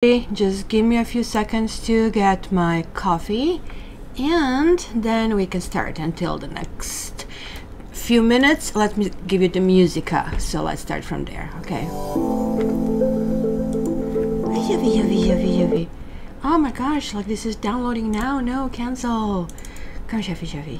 Just give me a few seconds to get my coffee and then we can start until the next few minutes. Let me give you the musica, so let's start from there. Okay. Oh my gosh, like this is downloading now. No, cancel. Come Chevy.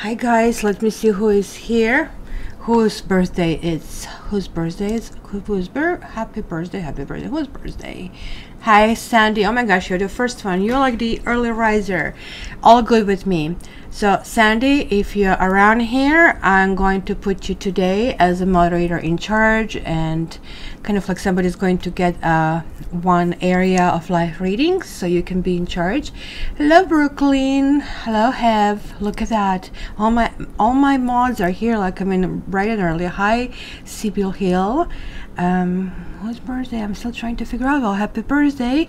Hi guys, let me see who is here, whose birthday it's, happy birthday, whose birthday? Hi Sandy, oh my gosh, you're the first one, you're like the early riser, all good with me. So Sandy, if you're around here, I'm going to put you today as a moderator in charge, and kind of like somebody's going to get one area of life readings, so you can be in charge. Hello Brooklyn, hello Hev, look at that, all my mods are here, like I mean bright and early. Hi Sibyl Hill, whose birthday? I'm still trying to figure out. Oh, happy birthday.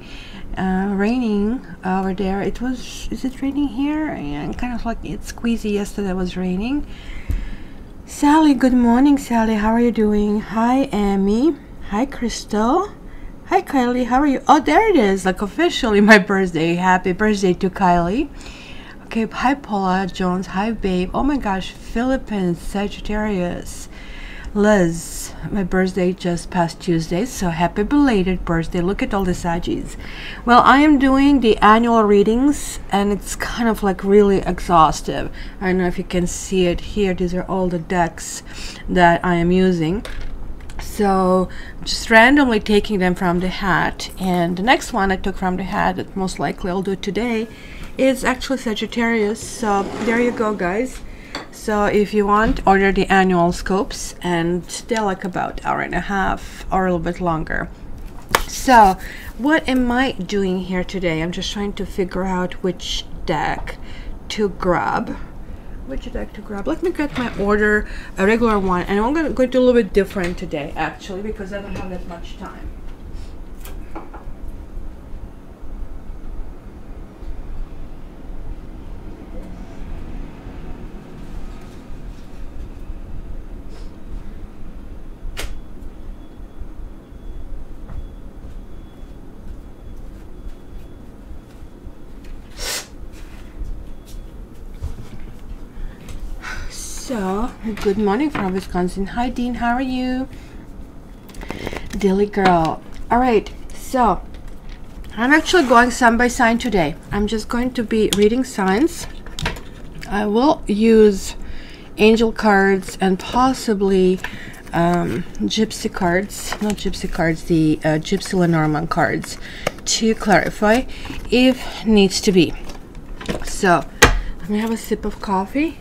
Raining over there. Is it raining here? Yeah, kind of like it's squeezy. Yesterday was raining. Sally, good morning Sally, how are you doing? Hi Amy, hi Crystal, hi Kylie, how are you? Oh, there it is, like officially my birthday. Happy birthday to Kylie. Okay, hi Paula Jones, hi babe. Oh my gosh, Philippines, Sagittarius. Liz, my birthday just past Tuesday, so happy belated birthday. Look at all the Saggies. Well, I am doing the annual readings and it's kind of like really exhaustive. I don't know if you can see it here. These are all the decks that I am using. So just randomly taking them from the hat, and the next one I took from the hat that most likely I'll do today is actually Sagittarius. So there you go guys. So if you want, order the annual scopes, and they're like about an hour and a half or a little bit longer. So what am I doing here today? I'm just trying to figure out which deck to grab. Let me get my order, a regular one, and I'm going to do a little bit different today actually, because I don't have that much time. So, good morning from Wisconsin. Hi Dean, how are you? Dilly girl. All right, so I'm actually going sign by sign today. I'm just going to be reading signs. I will use angel cards and possibly gypsy cards, not gypsy cards, the gypsy Lenormand cards to clarify if needs to be. So let me have a sip of coffee.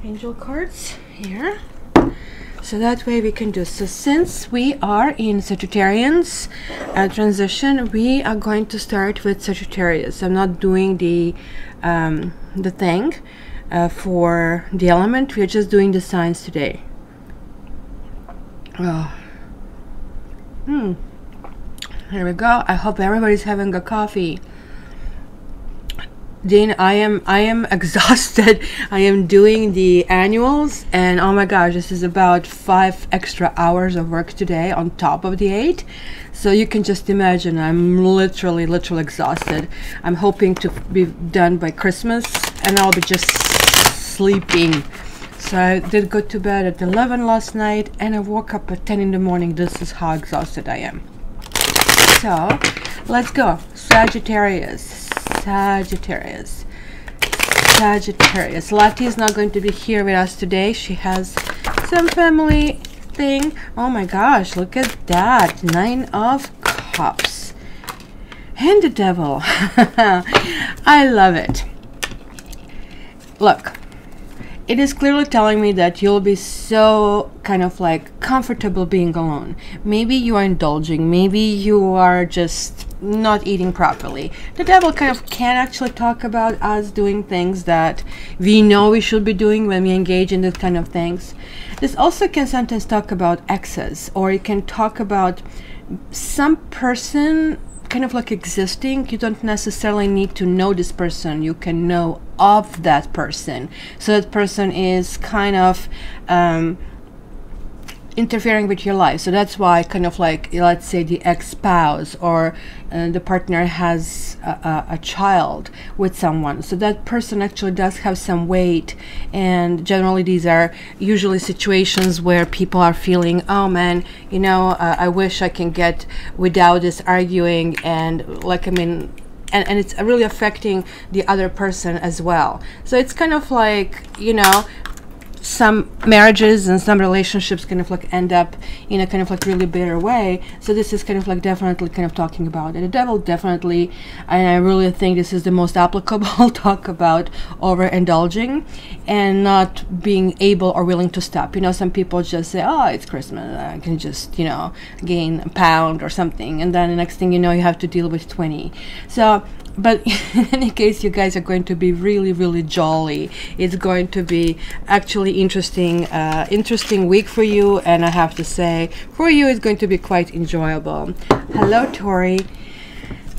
Angel cards here. So that way we can do. So since we are in Sagittarians transition, we are going to start with Sagittarius. I'm not doing the thing for the element. We're just doing the signs today. Oh. Here we go. I hope everybody's having a coffee. Dean, I am exhausted. I am doing the annuals, and oh my gosh, this is about 5 extra hours of work today on top of the 8. So you can just imagine I'm literally exhausted. I'm hoping to be done by Christmas, and I'll be just sleeping. So I did go to bed at 11 last night, and I woke up at 10 in the morning. This is how exhausted I am. So let's go. Sagittarius. Lati is not going to be here with us today. She has some family thing. Oh my gosh, look at that. 9 of Cups. And the Devil. I love it. Look, it is clearly telling me that you'll be so kind of like comfortable being alone. Maybe you are indulging. Maybe you are just not eating properly. The Devil kind of can actually talk about us doing things that we know we should be doing when we engage in this kind of things. This also can sometimes talk about exes, or it can talk about some person kind of like existing. You don't necessarily need to know this person. You can know of that person. So that person is kind of interfering with your life. So that's why kind of like, let's say the ex-spouse or the partner has a child with someone. So that person actually does have some weight, and generally these are usually situations where people are feeling, oh man, you know, I wish I can get without this arguing, and like, I mean, and it's really affecting the other person as well. So it's kind of like, you know, some marriages and some relationships kind of like end up in a kind of like really bitter way. So this is kind of like definitely kind of talking about it. The Devil definitely, and I really think this is the most applicable, talk about overindulging and not being able or willing to stop. You know, some people just say, oh, it's Christmas, I can just, you know, gain a pound or something, and then the next thing you know, you have to deal with 20. So but in any case, you guys are going to be really jolly. It's going to be actually interesting week for you, and I have to say, for you it's going to be quite enjoyable. Hello, Tori.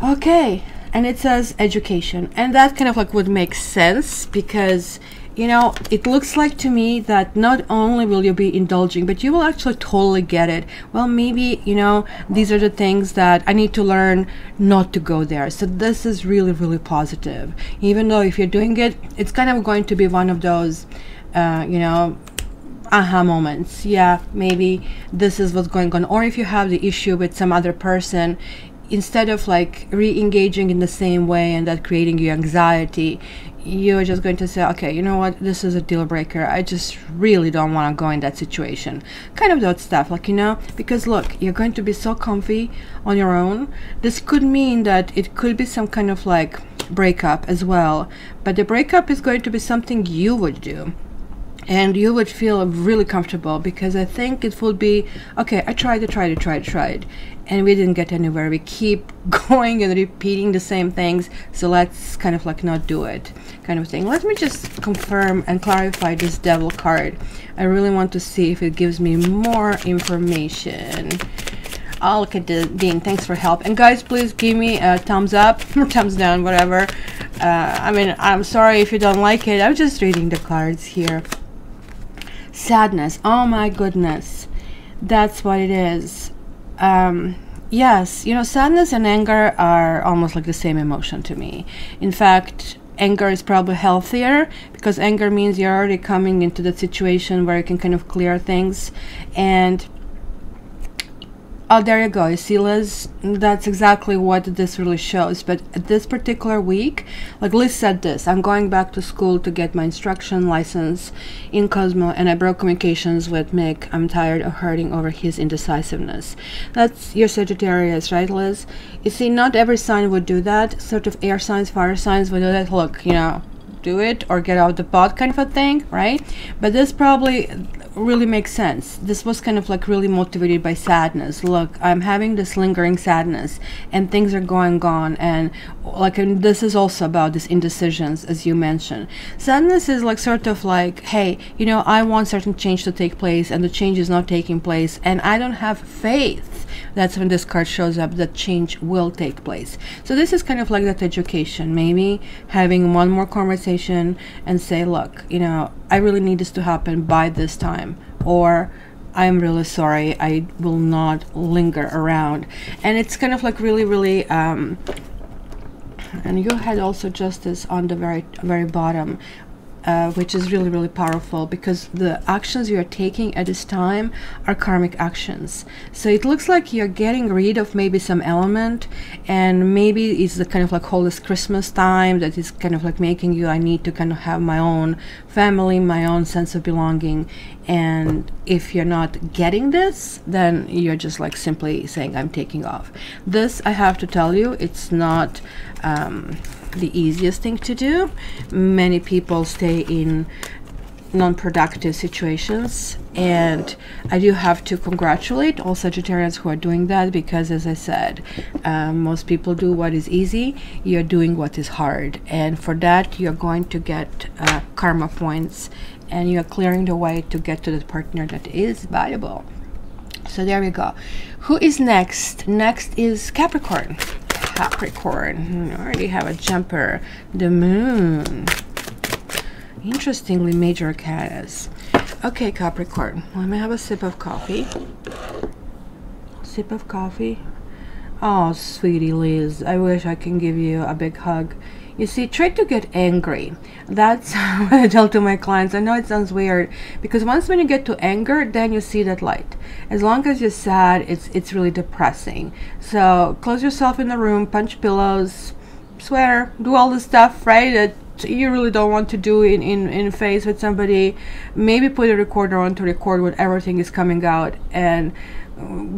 Okay, and it says education, and that kind of like would make sense, because you know, it looks like to me that not only will you be indulging, but you will actually totally get it. Well, maybe, you know, these are the things that I need to learn not to go there. So this is really positive. Even though if you're doing it, it's kind of going to be one of those, you know, aha moments. Yeah, maybe this is what's going on. Or if you have the issue with some other person, instead of like re-engaging in the same way and that creating you anxiety, you're just going to say, okay, you know what, this is a deal breaker. I just really don't want to go in that situation. Kind of that stuff, like, you know, because look, you're going to be so comfy on your own. This could mean that it could be some kind of like breakup as well, but the breakup is going to be something you would do. And you would feel really comfortable, because I think it would be, okay, I tried, and we didn't get anywhere. We keep going and repeating the same things, so let's kind of like not do it, kind of thing. Let me just confirm and clarify this Devil card. I really want to see if it gives me more information. I'll look at the Dean. Thanks for help. And guys, please give me a thumbs up or thumbs down, whatever. I mean, I'm sorry if you don't like it. I'm just reading the cards here. Sadness. Oh my goodness, that's what it is. Yes, you know, sadness and anger are almost like the same emotion to me. In fact, anger is probably healthier, because anger means you're already coming into the situation where you can kind of clear things. And Oh, there you go. You see, Liz, that's exactly what this really shows. But this particular week, like Liz said this, I'm going back to school to get my instruction license in Cosmo, and I broke communications with Mick. I'm tired of hurting over his indecisiveness. That's your Sagittarius, right, Liz? You see, not every sign would do that. Sort of air signs, fire signs would do that. Look, you know, do it or get out the pot kind of a thing, right? But this probably really makes sense. This was kind of like really motivated by sadness. Look, I'm having this lingering sadness and things are going on, and like, and this is also about this indecisions, as you mentioned. Sadness is like sort of like, hey, you know, I want certain change to take place and the change is not taking place, and I don't have faith. That's when this card shows up, that change will take place. So this is kind of like that education, maybe having one more conversation and say, look, you know, I really need this to happen by this time, or I'm really sorry, I will not linger around. And it's kind of like really and you had also justice on the very bottom, which is really powerful, because the actions you are taking at this time are karmic actions. So it looks like you're getting rid of maybe some element, and maybe it's the kind of like whole this Christmas time that is kind of like making you, I need to kind of have my own family, my own sense of belonging. And if you're not getting this, then you're just like simply saying, I'm taking off. This, I have to tell you, it's not the easiest thing to do. Many people stay in non-productive situations, and I do have to congratulate all Sagittarians who are doing that, because as I said, most people do what is easy. You're doing what is hard, and for that you're going to get karma points, and you're clearing the way to get to the partner that is valuable. So there we go. Who is next? Next is Capricorn. Capricorn, I already have a jumper. The moon. Interestingly, major arcanas. Okay, Capricorn, let me have a sip of coffee. Sip of coffee. Oh, sweetie Liz, I wish I can give you a big hug. You see, try to get angry. That's what I tell to my clients. I know it sounds weird, because once when you get to anger, then you see that light. As long as you're sad, it's really depressing. So close yourself in the room, punch pillows, swear, do all the stuff, right, that you really don't want to do in face with somebody. Maybe put a recorder on to record when everything is coming out, and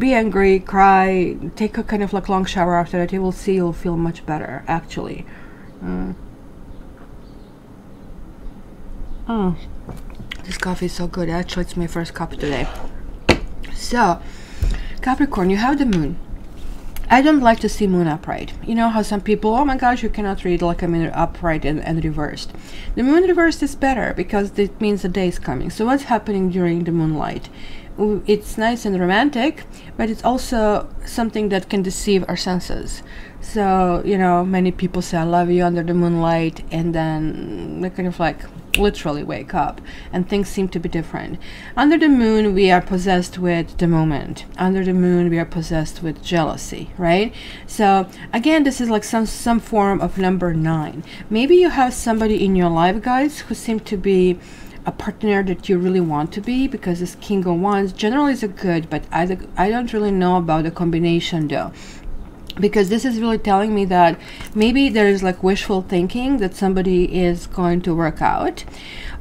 be angry, cry, take a kind of like long shower after that. You will see, you'll feel much better, actually. This coffee is so good. Actually, it's my first cup today. So, Capricorn, you have the moon. I don't like to see moon upright. You know how some people, oh my gosh, you cannot read like a moon upright and reversed. The moon reversed is better, because it means the day is coming. So what's happening during the moonlight? It's nice and romantic, but it's also something that can deceive our senses. So, you know, many people say I love you under the moonlight, and then they kind of like literally wake up and things seem to be different. Under the moon, we are possessed with the moment. Under the moon, we are possessed with jealousy, right? So again, this is like some form of number 9. Maybe you have somebody in your life, guys, who seem to be a partner that you really want to be, because this King of Wands generally is a good, but I don't really know about the combination though, because this is really telling me that maybe there is like wishful thinking that somebody is going to work out,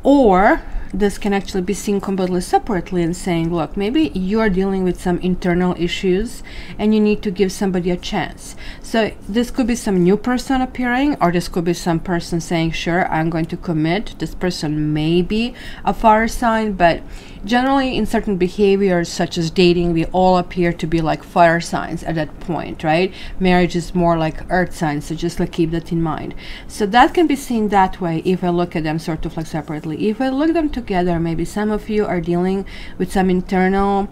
or this can actually be seen completely separately and saying, look, maybe you are dealing with some internal issues and you need to give somebody a chance. So this could be some new person appearing, or this could be some person saying, sure, I'm going to commit. This person may be a fire sign, but generally in certain behaviors such as dating, we all appear to be like fire signs at that point, right? Marriage is more like earth signs, so just like keep that in mind. So that can be seen that way if I look at them sort of like separately. If I look them together, maybe some of you are dealing with some internal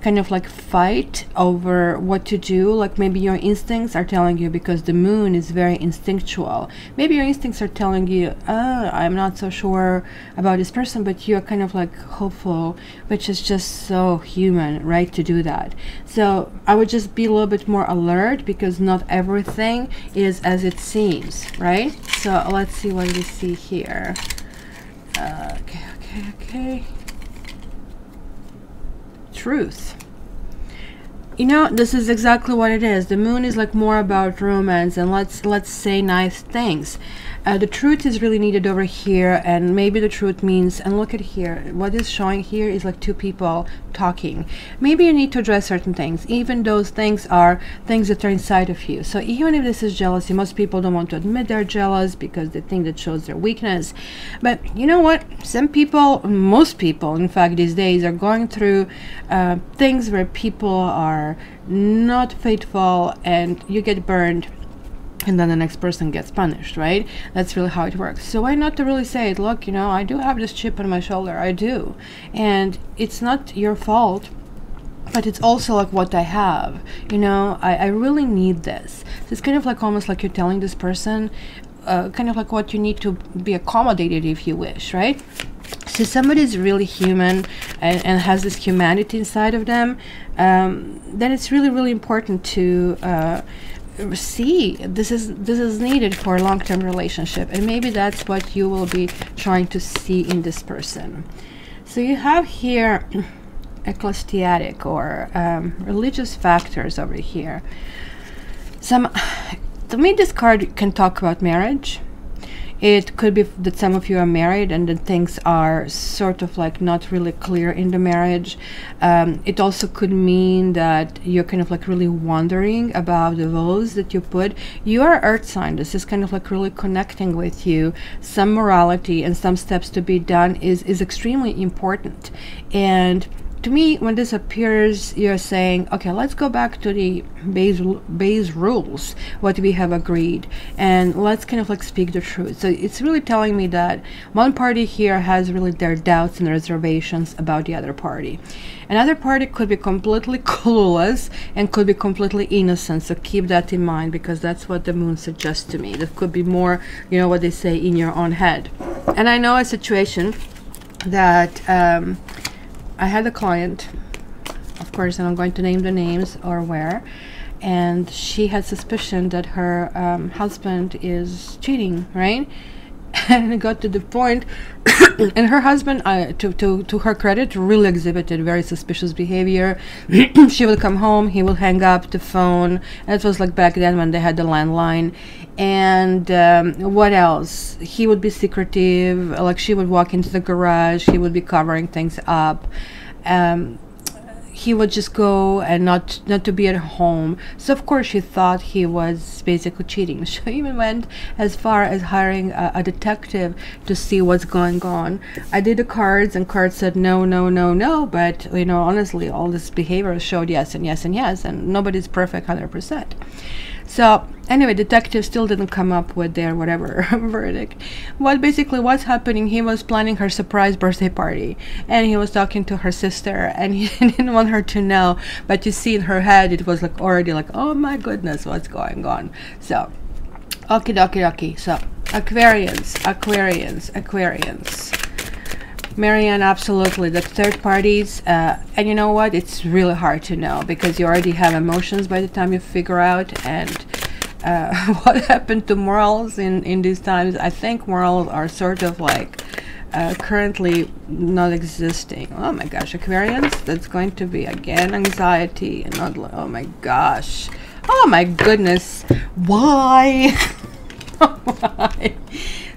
kind of like fight over what to do. Like maybe your instincts are telling you, because the moon is very instinctual, maybe your instincts are telling you, I'm not so sure about this person, but you're kind of like hopeful, which is just so human, right, to do that. So I would just be a little bit more alert, because not everything is as it seems, right? So let's see what we see here. Okay. Truth. You know, this is exactly what it is. The moon is like more about romance and let's say nice things. The truth is really needed over here, and maybe the truth means, and look at here, what is showing here is like two people talking. Maybe you need to address certain things, even those things are things that are inside of you. So even if this is jealousy, most people don't want to admit they're jealous because they think that shows their weakness. But you know what? Some people, most people in fact these days, are going through things where people are not faithful and you get burned, and then the next person gets punished, right? That's really how it works. So why not to really say it, look, you know, I do have this chip on my shoulder, I do, and it's not your fault, but it's also like what I have, you know, I really need this. So it's kind of like almost like you're telling this person kind of like what you need to be accommodated if you wish, right? So somebody is really human and has this humanity inside of them, then it's really, really important to see this is needed for a long-term relationship, and maybe that's what you will be trying to see in this person. So you have here ecclesiastic or religious factors over here. To me, this card can talk about marriage. It could be that some of you are married and then things are sort of like not really clear in the marriage. It also could mean that you're kind of like really wondering about the vows that you put. You are earth sign. This is kind of like really connecting with you. Some morality and some steps to be done is extremely important. And to me, when this appears, you're saying, okay, let's go back to the base rules, what we have agreed, and let's kind of like speak the truth. So it's really telling me that one party here has really their doubts and reservations about the other party. Another party could be completely clueless and could be completely innocent. So keep that in mind, because that's what the moon suggests to me. That could be more, you know, what they say, in your own head. And I know a situation that I had a client, of course, and I'm going to name the names or where, and she had suspicion that her husband is cheating, right? And it got to the point, and her husband, to her credit, really exhibited very suspicious behavior. She would come home, he would hang up the phone, and it was like back then when they had the landline. And what else? He would be secretive, like she would walk into the garage, he would be covering things up. He would just go and not to be at home. So of course she thought he was basically cheating. She even went as far as hiring a detective to see what's going on. I did the cards, and cards said no, no, no, no, but you know, honestly, all this behavior showed yes and yes and yes, and nobody's perfect 100%. So anyway, detective still didn't come up with their whatever verdict. Well, basically what's happening, he was planning her surprise birthday party, and he was talking to her sister, and he didn't want her to know, but you see in her head it was like already like, oh my goodness, what's going on. So okie dokie dokie. So Aquarians, Marianne, absolutely, the third parties, and you know what, it's really hard to know because you already have emotions by the time you figure out. And what happened to morals in these times? I think morals are sort of like currently not existing. Oh my gosh, Aquarians, that's going to be again anxiety and not, oh my gosh, oh my goodness, why? Why?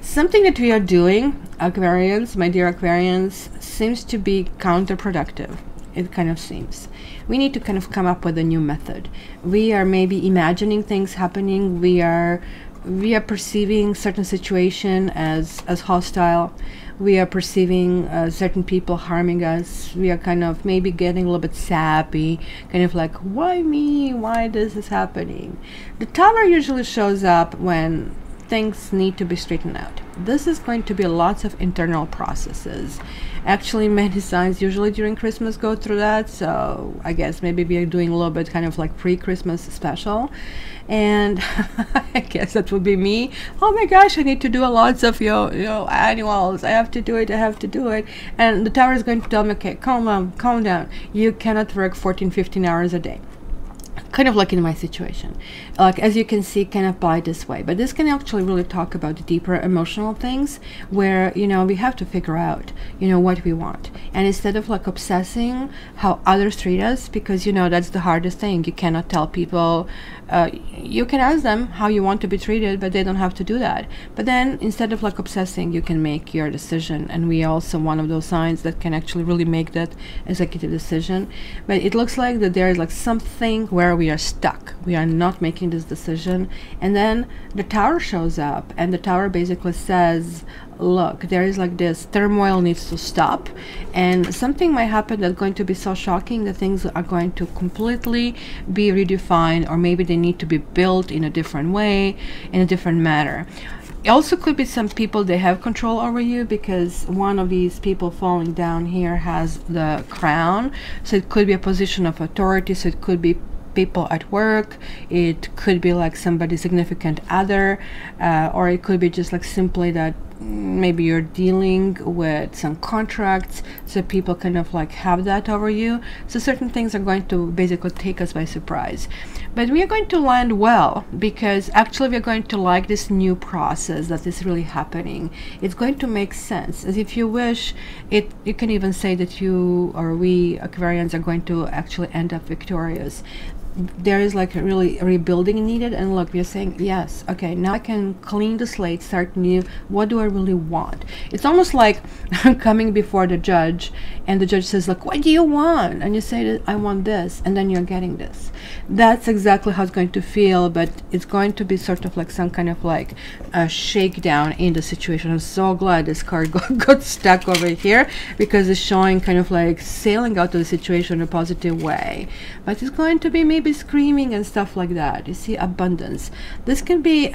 Something that we are doing, Aquarians, my dear Aquarians, seems to be counterproductive. It kind of seems. We need to kind of come up with a new method. We are maybe imagining things happening. We are perceiving certain situation as hostile. We are perceiving certain people harming us. We are kind of maybe getting a little bit sappy, kind of like, why me? Why this is happening? The Tower usually shows up when things need to be straightened out. This is going to be lots of internal processes. Actually, many signs usually during Christmas go through that, so I guess maybe we are doing a little bit kind of like pre-Christmas special. And I guess that would be me. Oh my gosh, I need to do lots of your annuals. I have to do it. And the Tower is going to tell me, okay, calm down. You cannot work 14-15 hours a day. kind of like in my situation, like as you can see, can apply this way. But this can actually really talk about the deeper emotional things where, you know, we have to figure out, you know, what we want, and instead of like obsessing how others treat us, because, you know, that's the hardest thing. You cannot tell people, you can ask them how you want to be treated, but they don't have to do that. But then instead of like obsessing, you can make your decision, and we also one of those signs that can actually really make that executive decision. But it looks like that there is like something where we are stuck, we are not making this decision, and then the Tower shows up, and the Tower basically says, look, there is like this turmoil needs to stop, and something might happen that's going to be so shocking that things are going to completely be redefined, or maybe they need to be built in a different way, in a different manner. It also could be some people, they have control over you, because one of these people falling down here has the crown, so it could be a position of authority. So it could be people at work, it could be like somebody's significant other, or it could be just like simply that maybe you're dealing with some contracts, so people kind of like have that over you. So certain things are going to basically take us by surprise, but we are going to land well, because actually we're going to like this new process that is really happening. It's going to make sense, as if you wish it. You can even say that you or we Aquarians are going to actually end up victorious. There is like a really rebuilding needed, and look, we're saying yes, okay, now I can clean the slate, start new. What do I really want? It's almost like coming before the judge, and the judge says, look, what do you want? And you say that I want this, and then you're getting this. That's exactly how it's going to feel, but it's going to be sort of like some kind of like a shakedown in the situation. I'm so glad this card got stuck over here, because it's showing kind of like sailing out of the situation in a positive way. But it's going to be maybe screaming and stuff like that. You see, abundance. This can be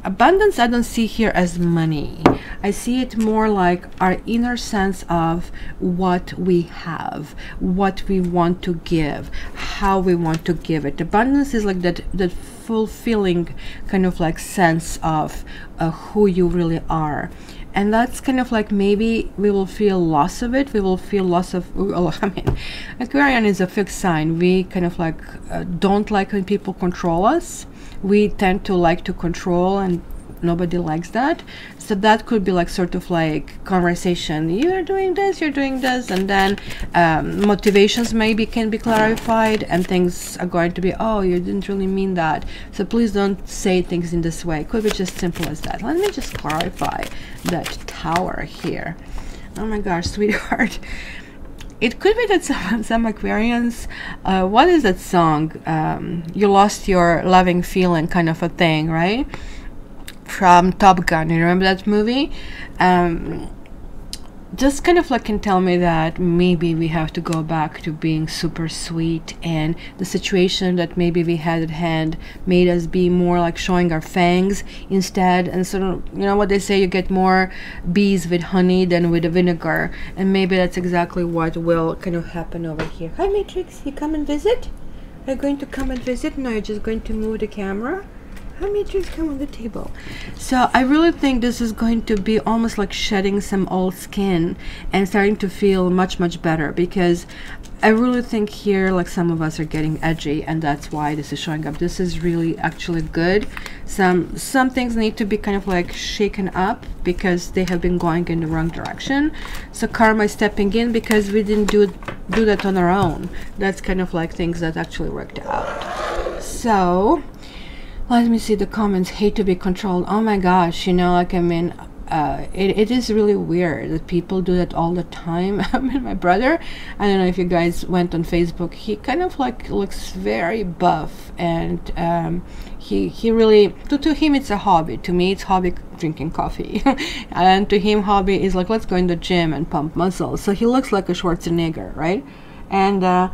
abundance. I don't see here as money. I see it more like our inner sense of what we have, what we want to give, how we want to give it. Abundance is like that fulfilling kind of like sense of who you really are. And that's kind of like, maybe we will feel loss of it. We will feel loss of, oh, I mean, Aquarian is a fixed sign. We kind of like don't like when people control us. We tend to like to control, and nobody likes that. So that could be like sort of like conversation, you're doing this, you're doing this, and then motivations maybe can be clarified, and things are going to be, oh, you didn't really mean that, so please don't say things in this way. It could be just simple as that. Let me just clarify that Tower here. Oh my gosh, sweetheart. It could be that some Aquarians, what is that song? You lost your loving feeling, kind of a thing, right? From Top Gun, you remember that movie? Just kind of like can tell me that maybe we have to go back to being super sweet, and the situation that maybe we had at hand made us be more like showing our fangs instead. And so, you know what they say, you get more bees with honey than with the vinegar, and maybe that's exactly what will kind of happen over here. Hi Matrix, you come and visit? Are you going to come and visit? No, you're just going to move the camera? How many trees come on the table? So I really think this is going to be almost like shedding some old skin and starting to feel much better, because I really think here like some of us are getting edgy, and that's why this is showing up. This is really actually good. Some things need to be kind of like shaken up, because they have been going in the wrong direction. So karma is stepping in, because we didn't do that on our own. That's kind of like things that actually worked out. So let me see the comments. Hate to be controlled. Oh my gosh, you know, like, I mean, it is really weird that people do that all the time. I mean, my brother, I don't know if you guys went on Facebook, he kind of like looks very buff, and he really, to him it's a hobby. To me it's hobby drinking coffee. And to him hobby is like, let's go in the gym and pump muscles. So he looks like a Schwarzenegger, right? And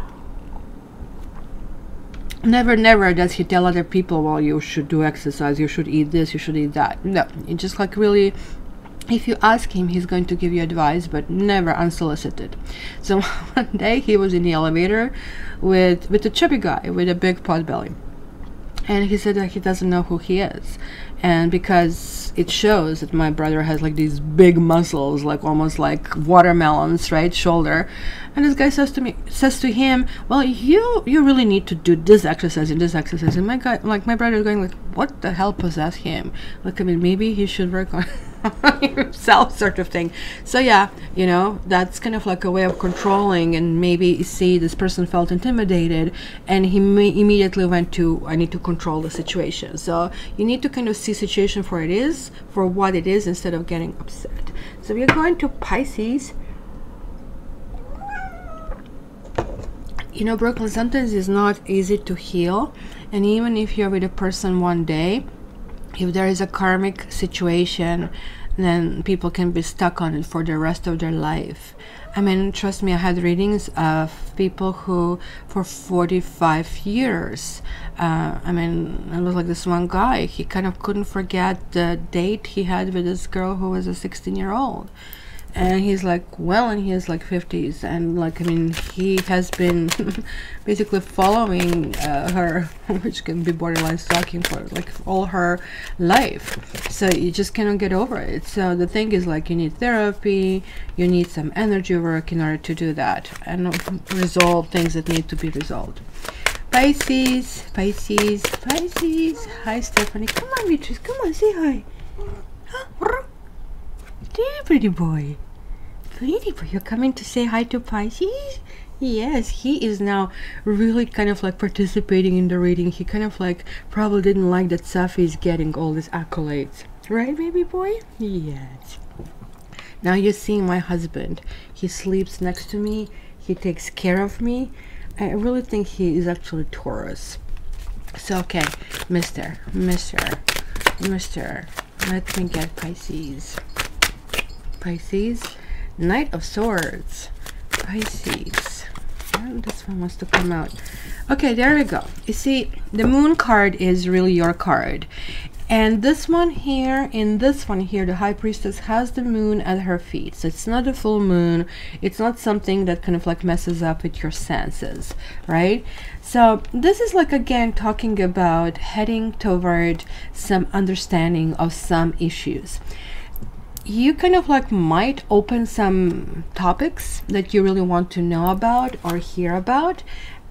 never does he tell other people, well, you should do exercise, you should eat this, you should eat that. No, it just like really, if you ask him, he's going to give you advice, but never unsolicited. So one day he was in the elevator with a chubby guy with a big pot belly, and he said that he doesn't know who he is, and because it shows that my brother has like these big muscles, like almost like watermelons, right, shoulder. And this guy says to him, well, you really need to do this exercise and this exercise. And my guy, like my brother, is going like, what the hell possessed him? Like, I mean, maybe he should work on himself, sort of thing. So yeah, you know, that's kind of like a way of controlling. And maybe see this person felt intimidated, and he immediately went to, I need to control the situation. So you need to kind of see situation for what it is, instead of getting upset. So we are going to Pisces. You know, Brooklyn, sometimes it's not easy to heal. And even if you're with a person one day, if there is a karmic situation, then people can be stuck on it for the rest of their life. I mean, trust me, I had readings of people who for 45 years, I mean, it was like this one guy, he kind of couldn't forget the date he had with this girl who was a 16-year-old. And he's like well in his like 50s, and like, I mean, he has been basically following her, which can be borderline stalking, for like all her life. So you just cannot get over it. So the thing is, like, you need therapy, you need some energy work in order to do that and resolve things that need to be resolved. Pisces, Pisces, Pisces. Hi, Stephanie. Come on, Beatrice. Come on, say hi. Huh? There, pretty boy. Pretty boy, you're coming to say hi to Pisces? Yes, he is now really kind of like participating in the reading. He kind of like probably didn't like that Safi is getting all these accolades. Right, baby boy? Yes. Now you're seeing my husband. He sleeps next to me. He takes care of me. I really think he is actually Taurus. So, okay, Mr. Let me get Pisces. Pisces, Knight of Swords, Pisces. Oh, this one wants to come out. Okay, there we go. You see, the Moon card is really your card. And this one here, in this one here, the High Priestess has the Moon at her feet. So it's not a full moon. It's not something that kind of like messes up with your senses, right? So this is like, again, talking about heading toward some understanding of some issues. You kind of like might open some topics that you really want to know about or hear about.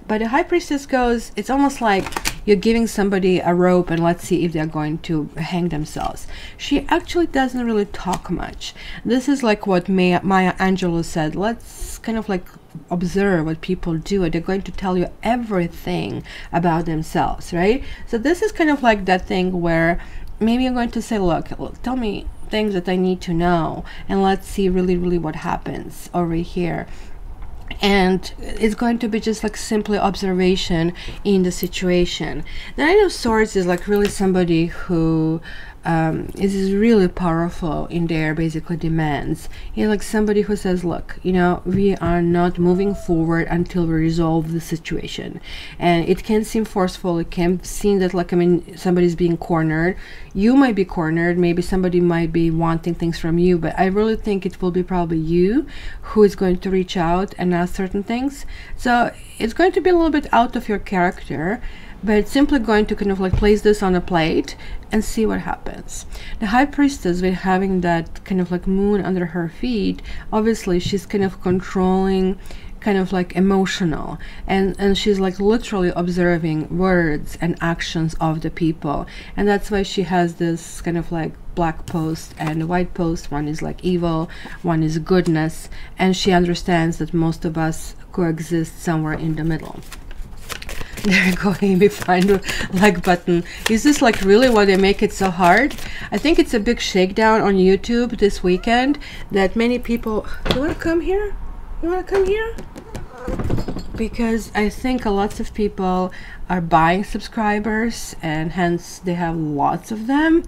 But the High Priestess goes, it's almost like you're giving somebody a rope and let's see if they're going to hang themselves. She actually doesn't really talk much. This is like what Maya Angelou said. Let's kind of like observe what people do. They're going to tell you everything about themselves, right? So this is kind of like that thing where maybe you're going to say, look, tell me things that I need to know, and let's see really what happens over here. And it's going to be just like simply observation in the situation. The Knight of Swords is like really somebody who is really powerful in their basically demands. He's like somebody who says, look, you know, we are not moving forward until we resolve the situation. And it can seem forceful. It can seem that, like, I mean, somebody's being cornered. You might be cornered. Maybe somebody might be wanting things from you, but I really think it will be probably you who is going to reach out and ask certain things. So it's going to be a little bit out of your character, but it's simply going to kind of like place this on a plate and see what happens. The High Priestess, with having that kind of like moon under her feet, obviously she's kind of controlling, kind of like emotional, and she's like literally observing words and actions of the people. And that's why she has this kind of like black post and the white post. One is like evil, one is goodness, and she understands that most of us coexist somewhere in the middle. There you go, Amy, find the like button. Is this like really why they make it so hard? I think it's a big shakedown on YouTube this weekend that many people... You want to come here? You want to come here? Because I think lots of people are buying subscribers, and hence they have lots of them,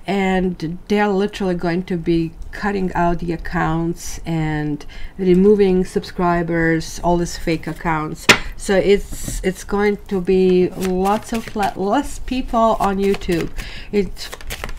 and they're literally going to be cutting out the accounts and removing subscribers, all these fake accounts. So it's going to be lots of less people on YouTube.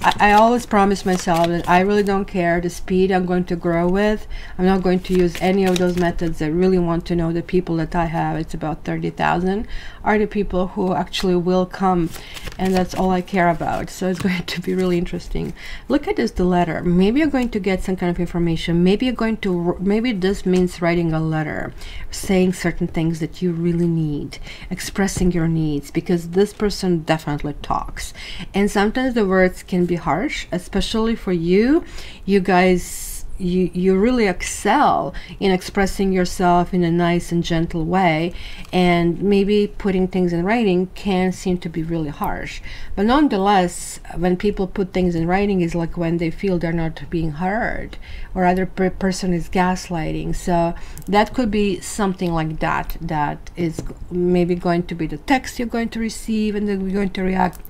I always promise myself that I really don't care the speed I'm going to grow with. I'm not going to use any of those methods. I really want to know the people that I have, it's about 30,000, are the people who actually will come, and that's all I care about. So it's going to be really interesting. Look at this, the letter. Maybe you're going to get some kind of information. Maybe you're going to, maybe this means writing a letter, saying certain things that you really need, expressing your needs, because this person definitely talks. And sometimes the words can be harsh, especially for you. You guys, you really excel in expressing yourself in a nice and gentle way, and maybe putting things in writing can seem to be really harsh. But nonetheless, when people put things in writing, is like when they feel they're not being heard, or other person is gaslighting. So that could be something like that, that is maybe going to be the text you're going to receive, and then you're going to react.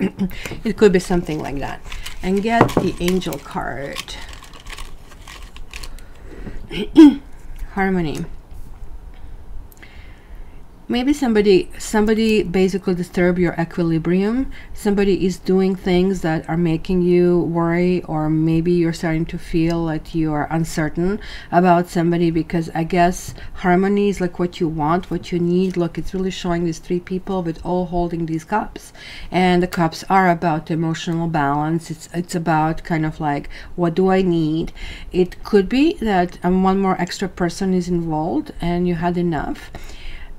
It could be something like that. And get the angel card. Harmony. Maybe somebody basically disturb your equilibrium. Somebody is doing things that are making you worry, or maybe you're starting to feel like you are uncertain about somebody, because I guess harmony is like what you want, what you need. Look, it's really showing these three people with all holding these cups, and the cups are about emotional balance. It's about kind of like, what do I need? It could be that one more extra person is involved and you had enough.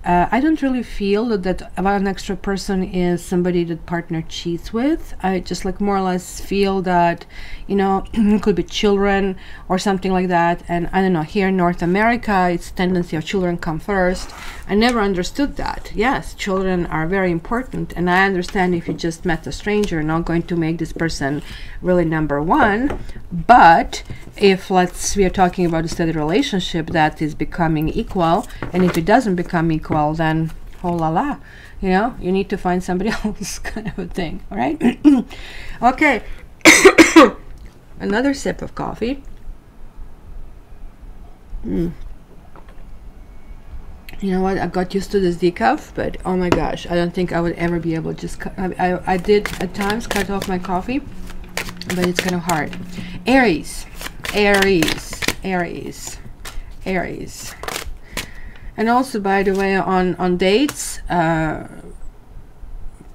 I don't really feel that an extra person is somebody that partner cheats with. I just like more or less feel that, you know, it could be children or something like that. And I don't know, here in North America, it's tendency of children come first. I never understood that. Yes, children are very important, and I understand if you just met a stranger, not going to make this person really number one. But if we are talking about a steady relationship that is becoming equal, and if it doesn't become equal, then oh la la, you know, you need to find somebody else, kind of a thing. All right. Okay. Another sip of coffee. You know what, I got used to this decaf, but oh my gosh, I don't think I would ever be able to just cut. I did at times cut off my coffee, but it's kind of hard. Aries. And also, by the way, on dates,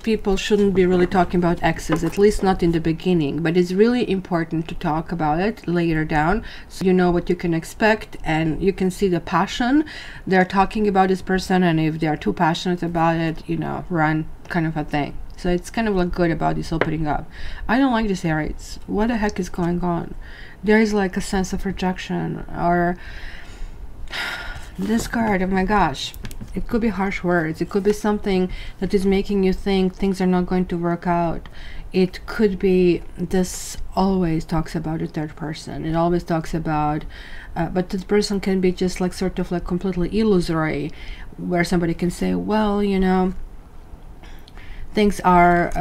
people shouldn't be really talking about exes, at least not in the beginning, but it's really important to talk about it later down, so you know what you can expect, and you can see the passion they're talking about this person, and if they're too passionate about it, you know, run, kind of a thing. So it's kind of like good about this opening up. I don't like this, Aries. What the heck is going on? There is like a sense of rejection, or this card, oh my gosh, it could be harsh words. It could be something that is making you think things are not going to work out. It could be, this always talks about a third person. It always talks about, but this person can be just like sort of like completely illusory, where somebody can say, well, you know, things are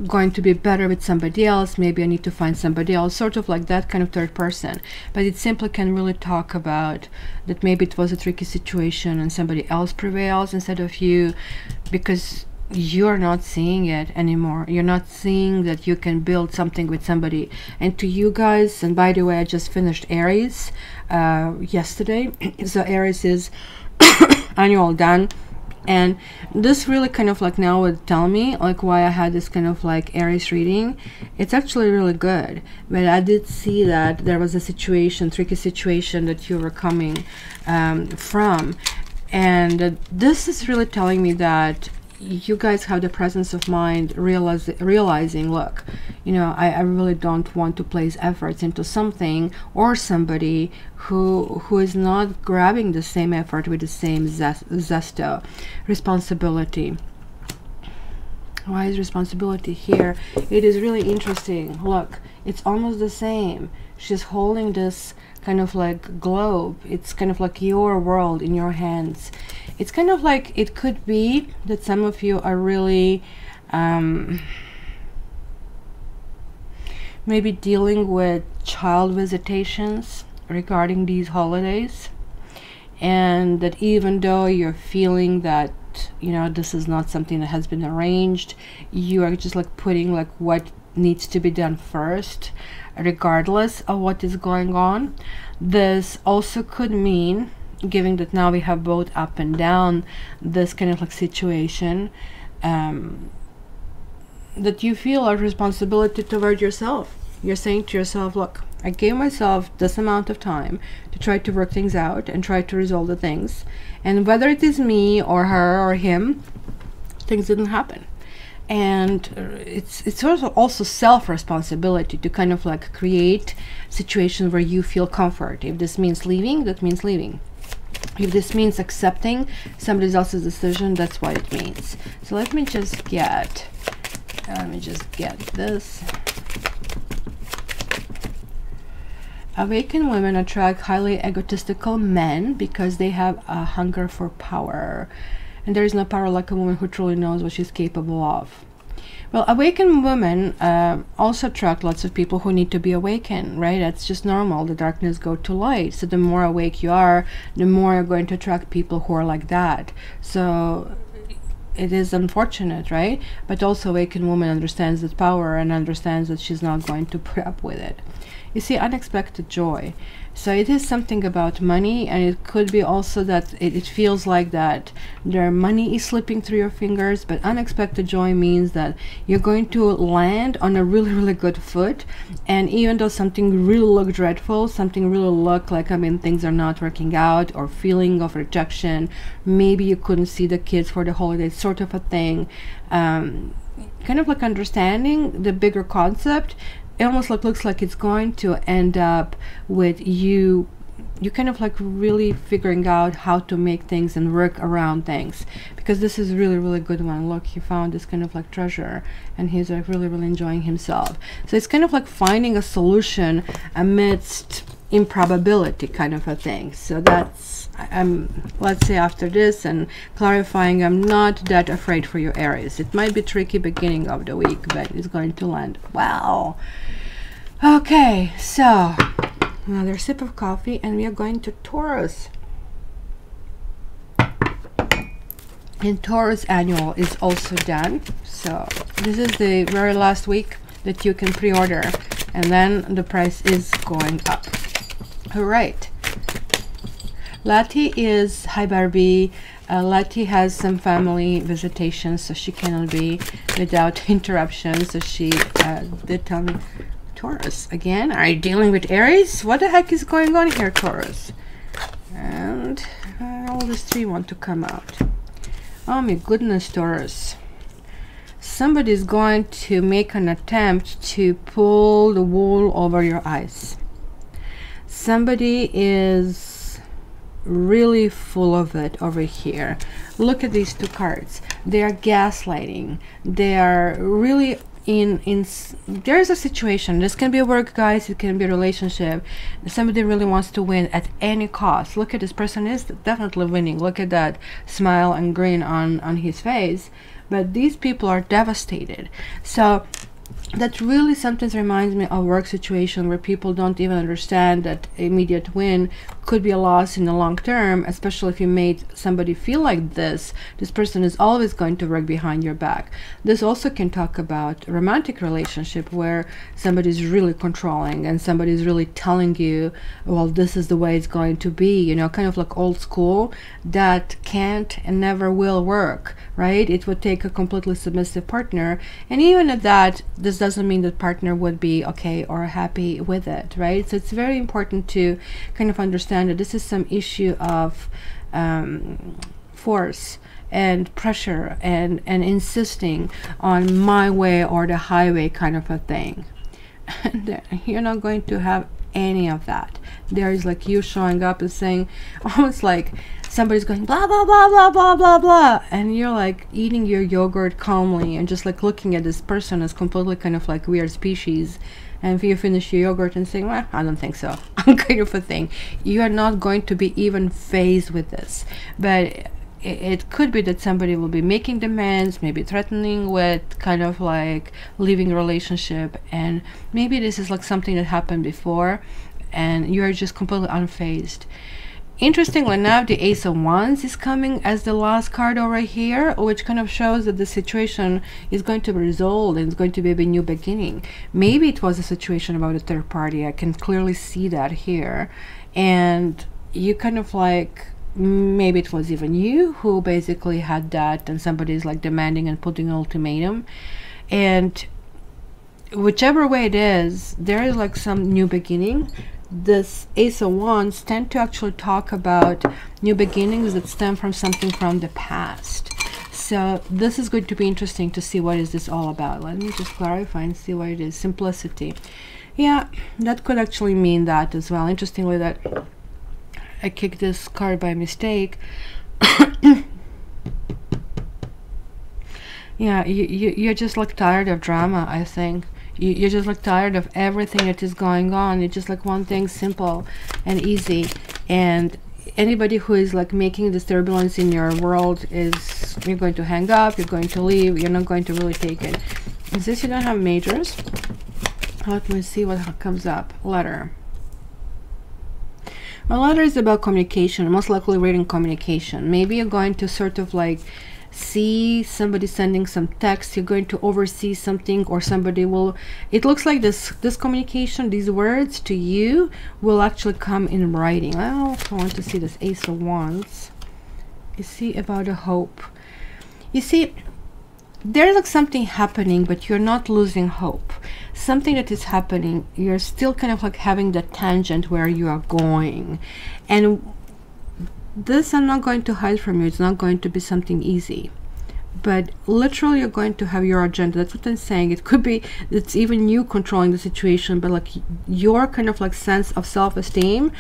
going to be better with somebody else, maybe I need to find somebody else, sort of like that kind of third person. But it simply can really talk about that maybe it was a tricky situation and somebody else prevails instead of you, because you're not seeing it anymore. You're not seeing that you can build something with somebody. And to you guys, and by the way, I just finished Aries yesterday, so Aries is annual done. And this really kind of like now would tell me like why I had this kind of like Aries reading. It's actually really good, but I did see that there was a situation, tricky situation that you were coming from, and this is really telling me that you guys have the presence of mind realizing, look, you know, I really don't want to place efforts into something or somebody who is not grabbing the same effort with the same zesto. Responsibility. Why is responsibility here? It is really interesting. Look, it's almost the same. She's holding this kind of like globe. It's kind of like your world in your hands. It's kind of like, it could be that some of you are really maybe dealing with child visitations regarding these holidays, and that even though you're feeling that, you know, this is not something that has been arranged, you are just like putting like what needs to be done first, regardless of what is going on. This also could mean, given that now we have both up and down this kind of like situation, that you feel a responsibility toward yourself. You're saying to yourself, look, I gave myself this amount of time to try to work things out and try to resolve the things, and whether it is me or her or him, things didn't happen. And it's also self-responsibility to kind of like create situations where you feel comfort. If this means leaving, that means leaving. If this means accepting somebody else's decision, that's what it means. So let me just get this. Awakened women attract highly egotistical men because they have a hunger for power. And there is no power like a woman who truly knows what she's capable of. Well, awakened women also attract lots of people who need to be awakened, right? That's just normal. The darkness go to light. So the more awake you are, the more you're going to attract people who are like that. So it is unfortunate, right? But also awakened woman understands that power and understands that she's not going to put up with it. You see, unexpected joy. So it is something about money, and it could be also that it feels like that their money is slipping through your fingers, but unexpected joy means that you're going to land on a really, really good foot. And even though something really looked dreadful, something really looked like, I mean, things are not working out, or feeling of rejection, maybe you couldn't see the kids for the holidays, sort of a thing, kind of like understanding the bigger concept. It almost looks like it's going to end up with you kind of like really figuring out how to make things and work around things, because this is really, really good one. Look, he found this kind of like treasure, and he's like really, really enjoying himself. So it's kind of like finding a solution amidst improbability, kind of a thing. So that's, let's say after this and clarifying, I'm not that afraid for your Aries. It might be tricky beginning of the week, but it's going to land well. Okay, so another sip of coffee, and we are going to Taurus. And Taurus annual is also done. So this is the very last week that you can pre-order, and then the price is going up. All right. Lati is, hi Barbie. Lati has some family visitations, so she cannot be without interruption. So she did tell me, Taurus, again, are you dealing with Aries? What the heck is going on here, Taurus? And all these three want to come out. Oh my goodness, Taurus. Somebody is going to make an attempt to pull the wool over your eyes. Somebody is really full of it over here. Look at these two cards. They are gaslighting. They are really there's a situation. This can be a work, guys. It can be a relationship. Somebody really wants to win at any cost. Look at this person is definitely winning. Look at that smile and grin on his face. But these people are devastated. So that really sometimes reminds me of a work situation where people don't even understand that immediate win could be a loss in the long term, especially if you made somebody feel like this person is always going to work behind your back. This also can talk about a romantic relationship where somebody is really controlling and somebody is really telling you, well, this is the way it's going to be, you know, kind of like old school. That can't and never will work, right? It would take a completely submissive partner, and even at that, this doesn't mean that partner would be okay or happy with it, right? So it's very important to kind of understand that this is some issue of force and pressure and insisting on my way or the highway kind of a thing. And you're not going to have any of that. There is like you showing up and saying, almost like somebody's going blah blah blah blah blah blah blah, and you're like eating your yogurt calmly and just like looking at this person as completely kind of like weird species. And if you finish your yogurt and saying, well, I don't think so, kind of a thing, you are not going to be even phased with this. But it could be that somebody will be making demands, maybe threatening with kind of like leaving a relationship, and maybe this is like something that happened before and you're just completely unfazed. Interestingly enough, the Ace of Wands is coming as the last card over here, which kind of shows that the situation is going to be resolved and it's going to be a new beginning. Maybe it was a situation about a third party. I can clearly see that here. And you kind of like, maybe it was even you who basically had that, and somebody's like demanding and putting an ultimatum. And whichever way it is, there is like some new beginning. This Ace of Wands tend to actually talk about new beginnings that stem from something from the past. So this is going to be interesting to see what is this all about. Let me just clarify and see what it is. Simplicity. Yeah, that could actually mean that as well. Interestingly, that I kicked this card by mistake. Yeah, you're just like tired of drama, I think. You're just like tired of everything that is going on. You just like want things simple and easy. And anybody who is like making this turbulence in your world is, you're going to hang up, you're going to leave, you're not going to really take it. Is this you don't have majors? Let me see what comes up. Letter. A letter is about communication, most likely written communication. Maybe you're going to sort of like see somebody sending some text, you're going to oversee something, or somebody will, it looks like this communication, these words to you will actually come in writing. I also want to see this Ace of Wands. You see, about a hope. You see, there's like something happening, but you're not losing hope. Something that is happening, you're still kind of like having the tangent where you are going. And this I'm not going to hide from you. It's not going to be something easy, but literally you're going to have your agenda. That's what I'm saying. It could be it's even you controlling the situation, but like your kind of like sense of self-esteem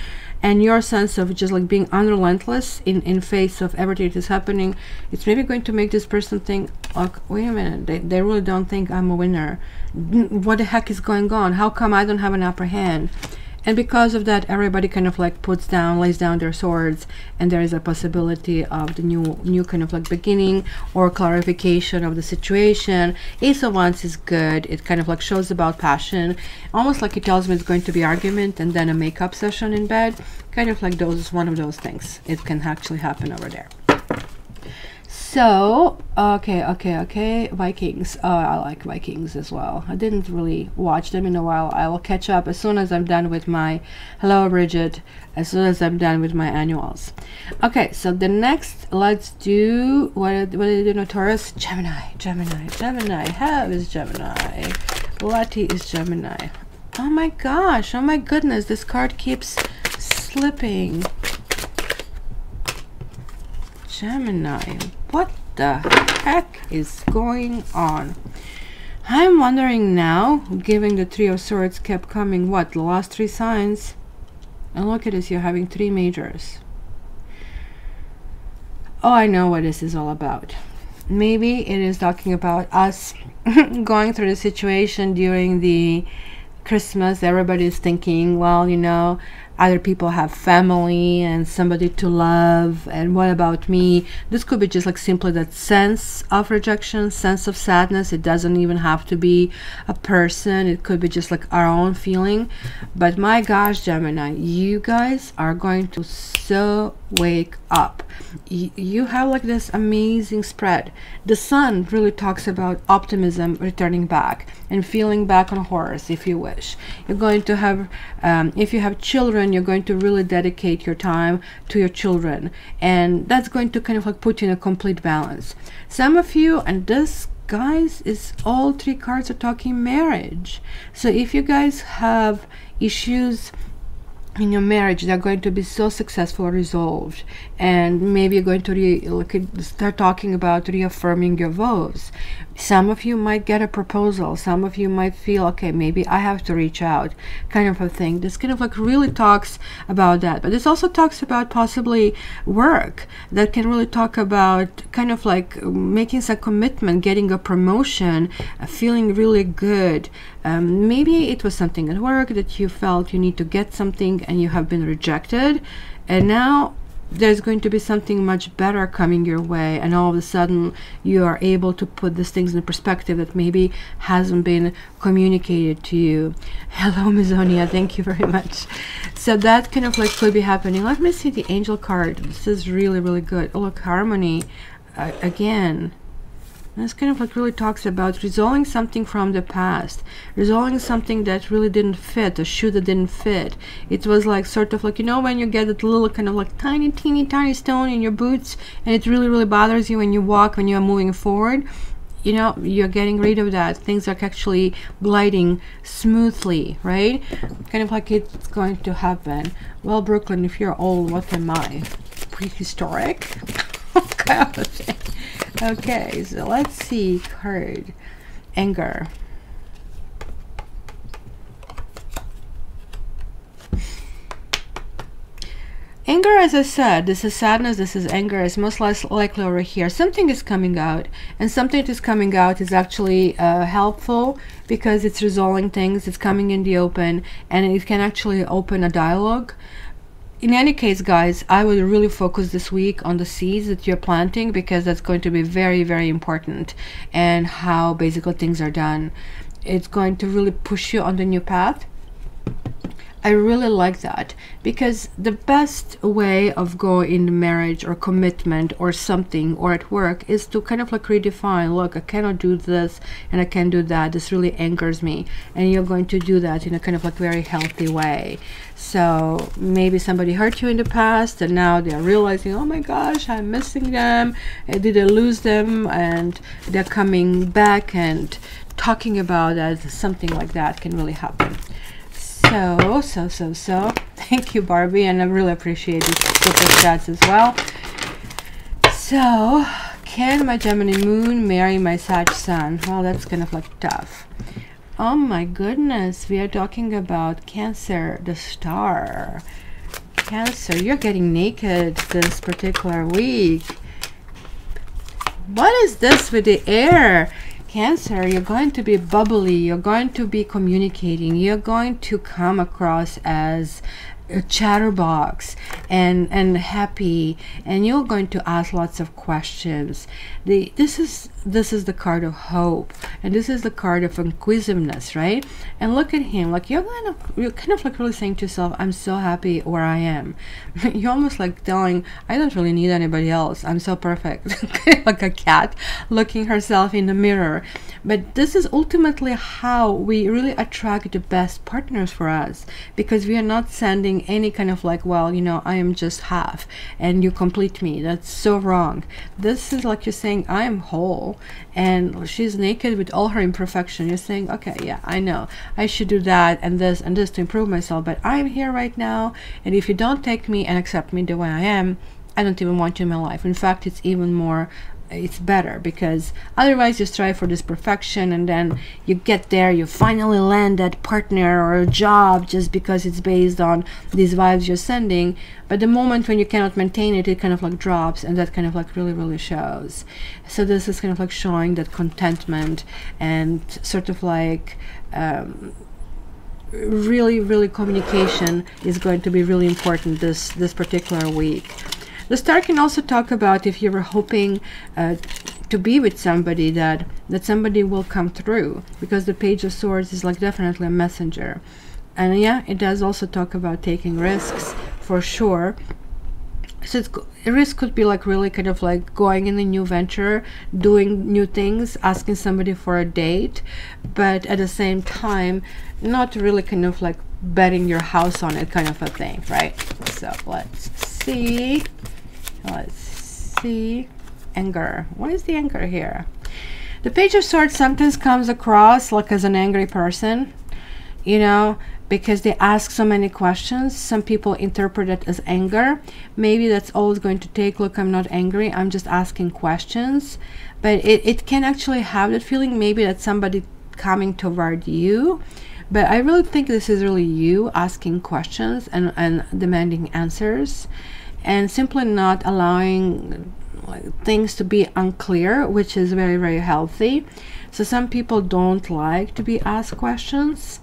and your sense of just like being unrelentless in face of everything that is happening. It's maybe going to make this person think, like, wait a minute, they really don't think I'm a winner. What the heck is going on? How come I don't have an upper hand? And because of that, everybody kind of like lays down their swords, and there is a possibility of the new kind of like beginning or clarification of the situation. Ace of Wands is good. It kind of like shows about passion, almost like it tells me it's going to be argument and then a makeup session in bed. Kind of like those, one of those things. It can actually happen over there. So, okay, Vikings. Oh, I like Vikings as well. I didn't really watch them in a while. I will catch up as soon as I'm done with my, hello Bridget, as soon as I'm done with my annuals. Okay, so the next, let's do, what do you know, Taurus? Gemini. How is Gemini? Lati is Gemini. Oh my gosh, oh my goodness, this card keeps slipping. Gemini, what the heck is going on? I'm wondering now, given the Three of Swords kept coming, what, the last 3 signs? And look at this, you're having 3 majors. Oh, I know what this is all about. Maybe it is talking about us going through the situation during the Christmas. Everybody is thinking, well, you know, other people have family and somebody to love, and what about me? This could be just like simply that sense of rejection, sense of sadness. It doesn't even have to be a person. It could be just like our own feeling. But my gosh, Gemini, you guys are going to so wake up. You have like this amazing spread. The sun really talks about optimism returning back and feeling back on horse, if you wish. You're going to have, if you have children, you're going to really dedicate your time to your children, and that's going to kind of like put you in a complete balance. Some of you, and this, guys, is all 3 cards are talking marriage. So if you guys have issues in your marriage, they're going to be so successful, resolved, and maybe you're going to start talking about reaffirming your vows. Some of you might get a proposal. Some of you might feel, okay, maybe I have to reach out, kind of a thing. This kind of like really talks about that. But this also talks about possibly work, that can really talk about kind of like making some commitment, getting a promotion, feeling really good. Maybe it was something at work that you felt you need to get something and you have been rejected, and now there's going to be something much better coming your way, and all of a sudden you are able to put these things in perspective that maybe hasn't been communicated to you. Hello Mizonia, thank you very much. So that kind of like could be happening. Let me see the angel card. This is really, really good. Oh, look, harmony again. This kind of like really talks about resolving something from the past, resolving something that really didn't fit, a shoe that didn't fit. It was like sort of like, you know, when you get that little kind of like tiny, teeny, tiny stone in your boots, and it really, really bothers you when you walk, when you're moving forward. You know, you're getting rid of that. Things are actually gliding smoothly, right? Kind of like it's going to happen. Well, Brooklyn, if you're old, what am I? Prehistoric? Okay. Okay, so let's see. Card. Anger. Anger, as I said, this is sadness, this is anger, is most likely over here. Something is coming out, and something that is coming out is actually helpful because it's resolving things, it's coming in the open, and it can actually open a dialogue. In any case, guys, I would really focus this week on the seeds that you're planting, because that's going to be very, very important, and how basically things are done. It's going to really push you on the new path. I really like that, because the best way of going in marriage or commitment or something or at work is to kind of like redefine, look, I cannot do this and I can do that. This really angers me. And you're going to do that in a kind of like very healthy way. So maybe somebody hurt you in the past and now they're realizing, oh my gosh, I'm missing them. Did I lose them? And they're coming back and talking about that. Something like that can really happen. So thank you, Barbie, and I really appreciate these super chats as well. So, can my Gemini moon marry my Sag sun? Well, that's kind of like tough. Oh my goodness, we are talking about Cancer, the star. Cancer, you're getting naked this particular week. What is this with the air? Cancer, you're going to be bubbly, you're going to be communicating, you're going to come across as a chatterbox and happy, and you're going to ask lots of questions. This is the card of hope, and this is the card of inquisitiveness, right? And look at him, like you're kind of like really saying to yourself, I'm so happy where I am. You're almost like telling, I don't really need anybody else, I'm so perfect. Like a cat looking herself in the mirror. But this is ultimately how we really attract the best partners for us, because we are not sending any kind of like, well, you know, I am just half and you complete me. That's so wrong. This is like you're saying, I am whole, and she's naked with all her imperfection. You're saying, okay, yeah, I know I should do that and this to improve myself, but I'm here right now, and if you don't take me and accept me the way I am, I don't even want you in my life. In fact, it's even more, it's better, because otherwise you strive for this perfection, and then you get there, you finally land that partner or a job just because it's based on these vibes you're sending, but the moment when you cannot maintain it, it kind of like drops, and that kind of like really shows. So this is kind of like showing that contentment and sort of like really communication is going to be really important this particular week. The star can also talk about if you were hoping to be with somebody, that somebody will come through, because the Page of Swords is like definitely a messenger. And yeah, it does also talk about taking risks for sure. So a risk could be like really kind of like going in a new venture, doing new things, asking somebody for a date, but at the same time not really kind of like betting your house on it, kind of a thing, right? So let's see. Anger. What is the anger here? The Page of Swords sometimes comes across like as an angry person, you know, because they ask so many questions. Some people interpret it as anger. Maybe that's all it's going to take. Look, I'm not angry, I'm just asking questions. But it can actually have that feeling, maybe that somebody coming toward you. But I really think this is really you asking questions and demanding answers, and simply not allowing things to be unclear, which is very healthy. So some people don't like to be asked questions,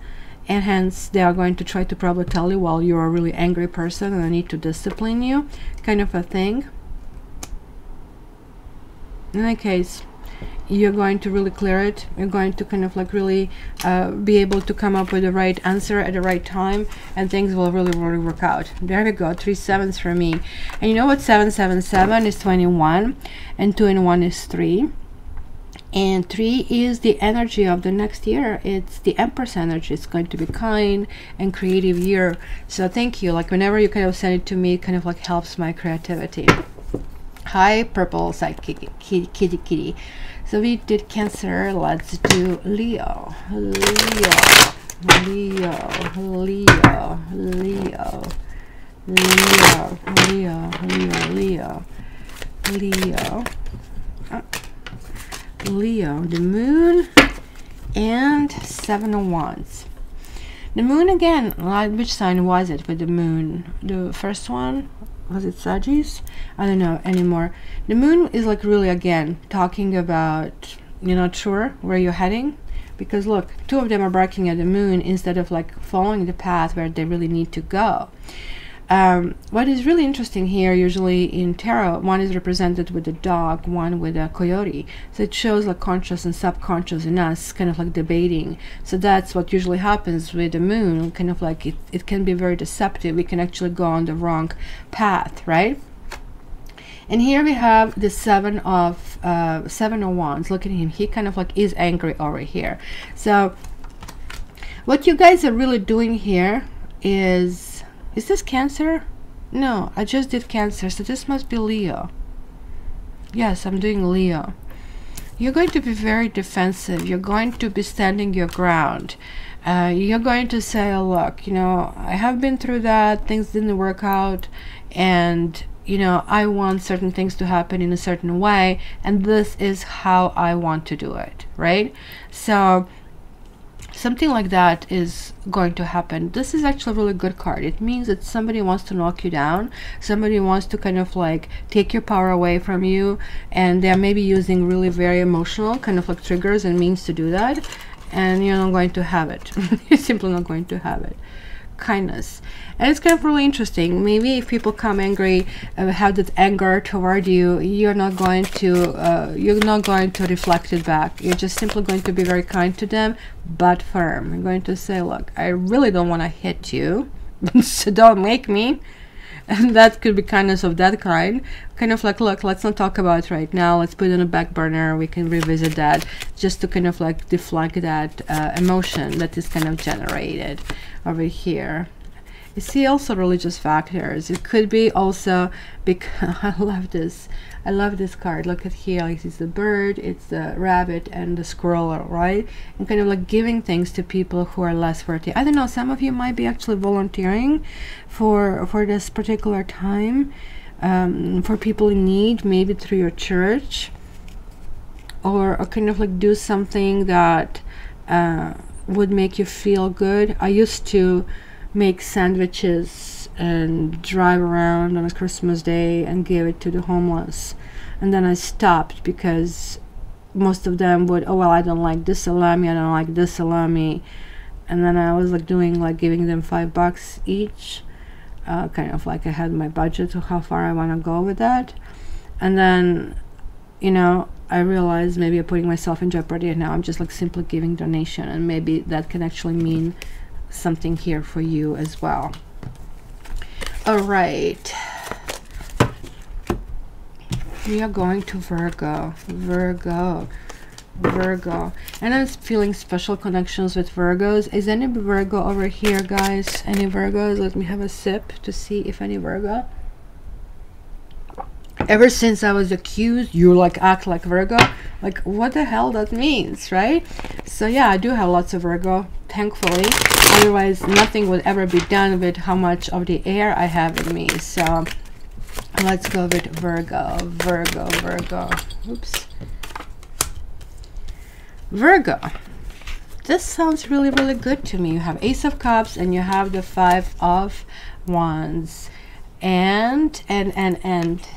and hence they are going to try to probably tell you, well, you're a really angry person and I need to discipline you, kind of a thing. In that case, you're going to really clear it. You're going to kind of like really be able to come up with the right answer at the right time, and things will really work out. There we go, 3 sevens for me. And you know what? 777 is 21, and 2 and 1 is 3. And 3 is the energy of the next year. It's the Empress energy. It's going to be kind and creative year. So thank you. Like whenever you kind of send it to me, it kind of like helps my creativity. Hi, purple side kitty. So we did Cancer. Let's do Leo. Leo, the moon and 7 of Wands. The moon again, which sign was it with the moon? The first one, was it Sagittarius? I don't know anymore. The moon is like really again talking about you're not sure where you're heading, because look, 2 of them are barking at the moon instead of like following the path where they really need to go. What is really interesting here, usually in tarot, one is represented with a dog, one with a coyote. So it shows like conscious and subconscious in us kind of like debating. So that's what usually happens with the moon, kind of like it can be very deceptive. We can actually go on the wrong path, right? And here we have the 7 of Wands. Look at him. He kind of like is angry over here. So what you guys are really doing here is this Cancer? No, I just did Cancer, so this must be Leo. Yes, I'm doing Leo. You're going to be very defensive. You're going to be standing your ground. You're going to say, oh, look, you know, I have been through that, things didn't work out, and you know, I want certain things to happen in a certain way, and this is how I want to do it, right? So something like that is going to happen. This is actually a really good card. It means that somebody wants to knock you down. Somebody wants to kind of like take your power away from you, and they're maybe using really very emotional kind of like triggers and means to do that, and you're not going to have it. You're simply not going to have it. Kindness. And it's kind of really interesting. Maybe if people come angry, have that anger toward you, you're not going to reflect it back. You're just simply going to be very kind to them, but firm. You're going to say, look, I really don't want to hit you, so don't make me. And that could be kindness of that kind of like, look, let's not talk about it right now, let's put it on a back burner, we can revisit that, just to kind of like deflect that emotion that is kind of generated over here. You see also religious factors. It could be also because I love this card. Look at here, like it's the bird, it's the rabbit, and the squirrel, right? And kind of like giving things to people who are less worthy. I don't know, some of you might be actually volunteering for this particular time, for people in need, maybe through your church, or kind of like do something that would make you feel good. I used to make sandwiches and drive around on a Christmas day and give it to the homeless, and then I stopped because most of them would, oh well, I don't like this salami, I don't like this salami, and then I was like doing like giving them $5 each, kind of like I had my budget to how far I want to go with that, and then you know I realized maybe I'm putting myself in jeopardy, and now I'm just like simply giving donation, and maybe that can actually mean something here for you as well. All right, we are going to Virgo, and I'm feeling special connections with Virgos. Is any Virgo over here, guys? Any Virgos? Let me have a sip to see if any Virgo. Ever since I was accused, you like act like Virgo, like what the hell that means, right? So yeah, I do have lots of Virgo, thankfully. Otherwise nothing would ever be done with how much of the air I have in me. So let's go with Virgo. Oops. Virgo, this sounds really good to me. You have Ace of Cups and you have the 5 of Wands, and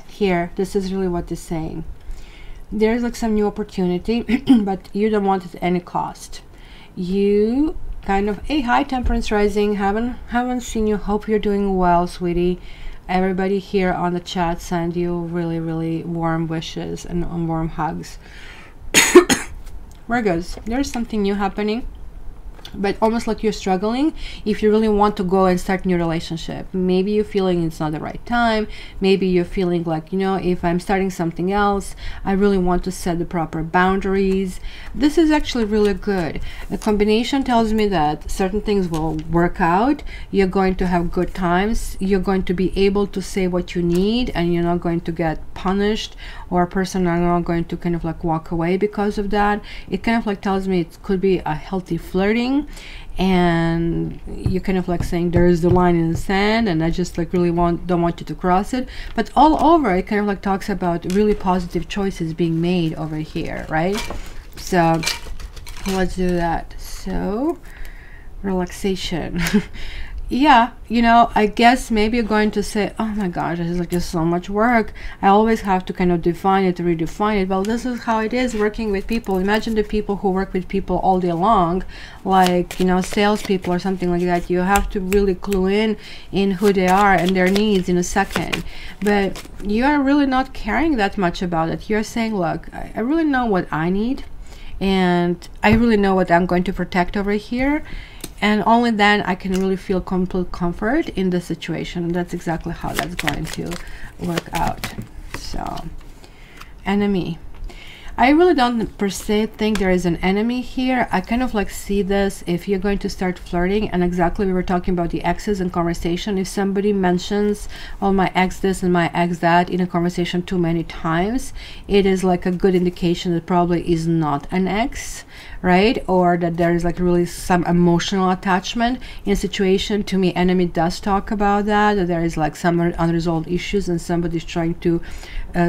here, this is really what it's saying. There's like some new opportunity, but you don't want it at any cost. You kind of, hey, hi Temperance rising, haven't seen you, hope you're doing well, sweetie. Everybody here on the chat send you really, really warm wishes and warm hugs. Virgos, there's something new happening, but almost like you're struggling if you really want to go and start a new relationship. Maybe you're feeling it's not the right time. Maybe you're feeling like, you know, if I'm starting something else, I really want to set the proper boundaries. This is actually really good. The combination tells me that certain things will work out. You're going to have good times. You're going to be able to say what you need, and you're not going to get punished, or a person are not going to kind of like walk away because of that. It kind of like tells me it could be a healthy flirting, and you're kind of like saying there is the line in the sand and I just like really don't want you to cross it. But all over it kind of like talks about really positive choices being made over here, right? So let's do that. So relaxation. Yeah, you know, I guess maybe you're going to say, oh my gosh, this is like just so much work. I always have to kind of define it, redefine it. Well, this is how it is working with people. Imagine the people who work with people all day long, like, you know, salespeople or something like that. You have to really clue in who they are and their needs in a second. But you are really not caring that much about it. You're saying, look, I really know what I need, and I really know what I'm going to protect over here. And only then I can really feel complete comfort in the situation. And that's exactly how that's going to work out. So, enemy. I really don't per se think there is an enemy here. I kind of like see this if you're going to start flirting, and exactly we were talking about the exes in conversation. If somebody mentions, oh, my ex this and my ex that in a conversation too many times, it is like a good indication that probably is not an ex, right? Or that there is like really some emotional attachment in a situation. To me, enemy does talk about that there is like some unresolved issues and somebody's trying to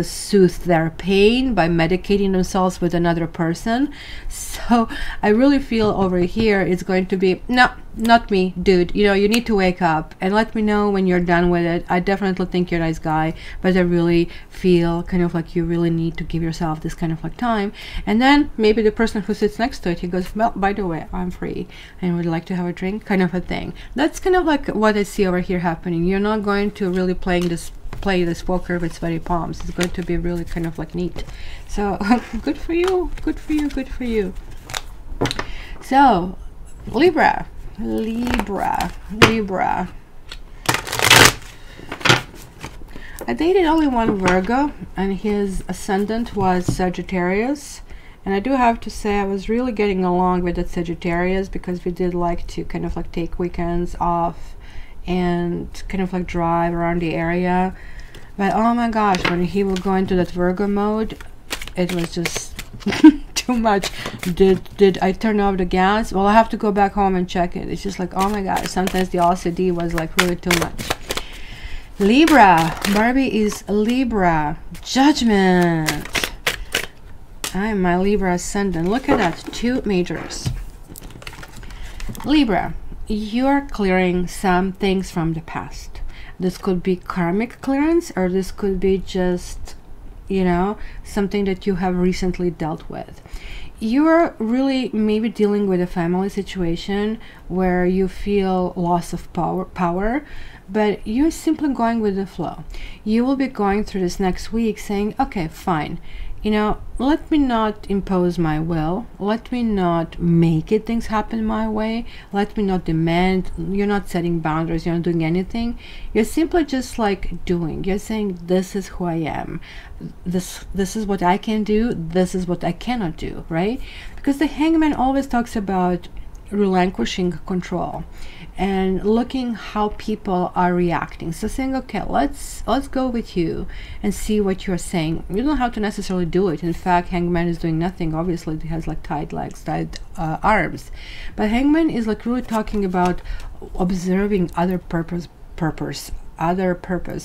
soothe their pain by medicating themselves with another person. So I really feel over here it's going to be, no, not me, dude, you know, you need to wake up and let me know when you're done with it. I definitely think you're a nice guy, but I really feel kind of like you really need to give yourself this kind of like time. And then maybe the person who sits next to it, he goes, well, by the way, I'm free and would like to have a drink, kind of a thing. That's kind of like what I see over here happening. You're not going to really play this poker with sweaty palms. It's going to be really kind of like neat. So good for you, good for you, good for you. So Libra. I dated only one Virgo, and his ascendant was Sagittarius. And I do have to say I was really getting along with that Sagittarius, because we did like to kind of like take weekends off and kind of like drive around the area. But oh my gosh, when he would go into that Virgo mode, it was just too much. Did I turn off the gas? Well, I have to go back home and check it. It's just like, oh my gosh, sometimes the LCD was like really too much. Libra. Barbie is Libra. Judgment. I am my Libra ascendant. Look at that, 2 majors. Libra, you're clearing some things from the past. This could be karmic clearance, or this could be just, you know, something that you have recently dealt with. You're really maybe dealing with a family situation where you feel loss of power, but you're simply going with the flow. You will be going through this next week saying, okay, fine, you know, let me not impose my will. Let me not make things happen my way. Let me not demand. You're not setting boundaries. You're not doing anything. You're simply just like doing. You're saying, this is who I am. This is what I can do. This is what I cannot do, right? Because the Hangman always talks about relinquishing control and looking how people are reacting. So saying, okay, let's go with you and see what you're saying. You don't have to necessarily do it. In fact, Hangman is doing nothing. Obviously he has like tied legs, tied arms, but Hangman is like really talking about observing other purpose,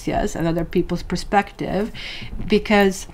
yes, and other people's perspective, because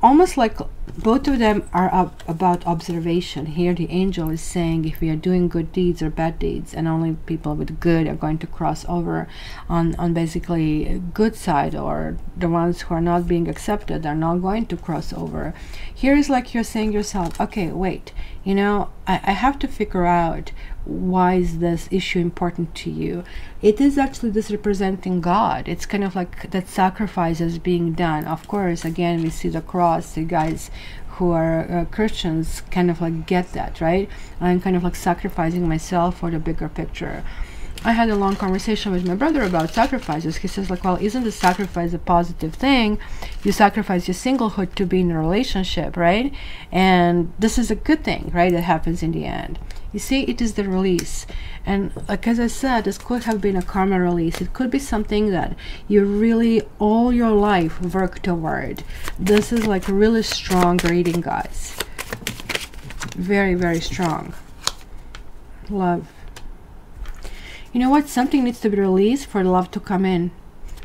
almost like both of them are about observation. Here the angel is saying if we are doing good deeds or bad deeds, and only people with good are going to cross over on basically good side, or the ones who are not being accepted are not going to cross over. Here is like you're saying yourself, okay, wait, you know, I have to figure out why is this issue important to you. It is actually this representing God. It's kind of like that sacrifice is being done. Of course, again, we see the cross. You guys who are Christians kind of like get that, right? I'm kind of like sacrificing myself for the bigger picture. I had a long conversation with my brother about sacrifices. He says like, well, isn't the sacrifice a positive thing? You sacrifice your singlehood to be in a relationship, right? And this is a good thing, right? That happens in the end. You see, it is the release. And like as I said, this could have been a karma release. It could be something that you really all your life work toward. This is like a really strong reading, guys. Very, very strong. Love. You know what? Something needs to be released for love to come in.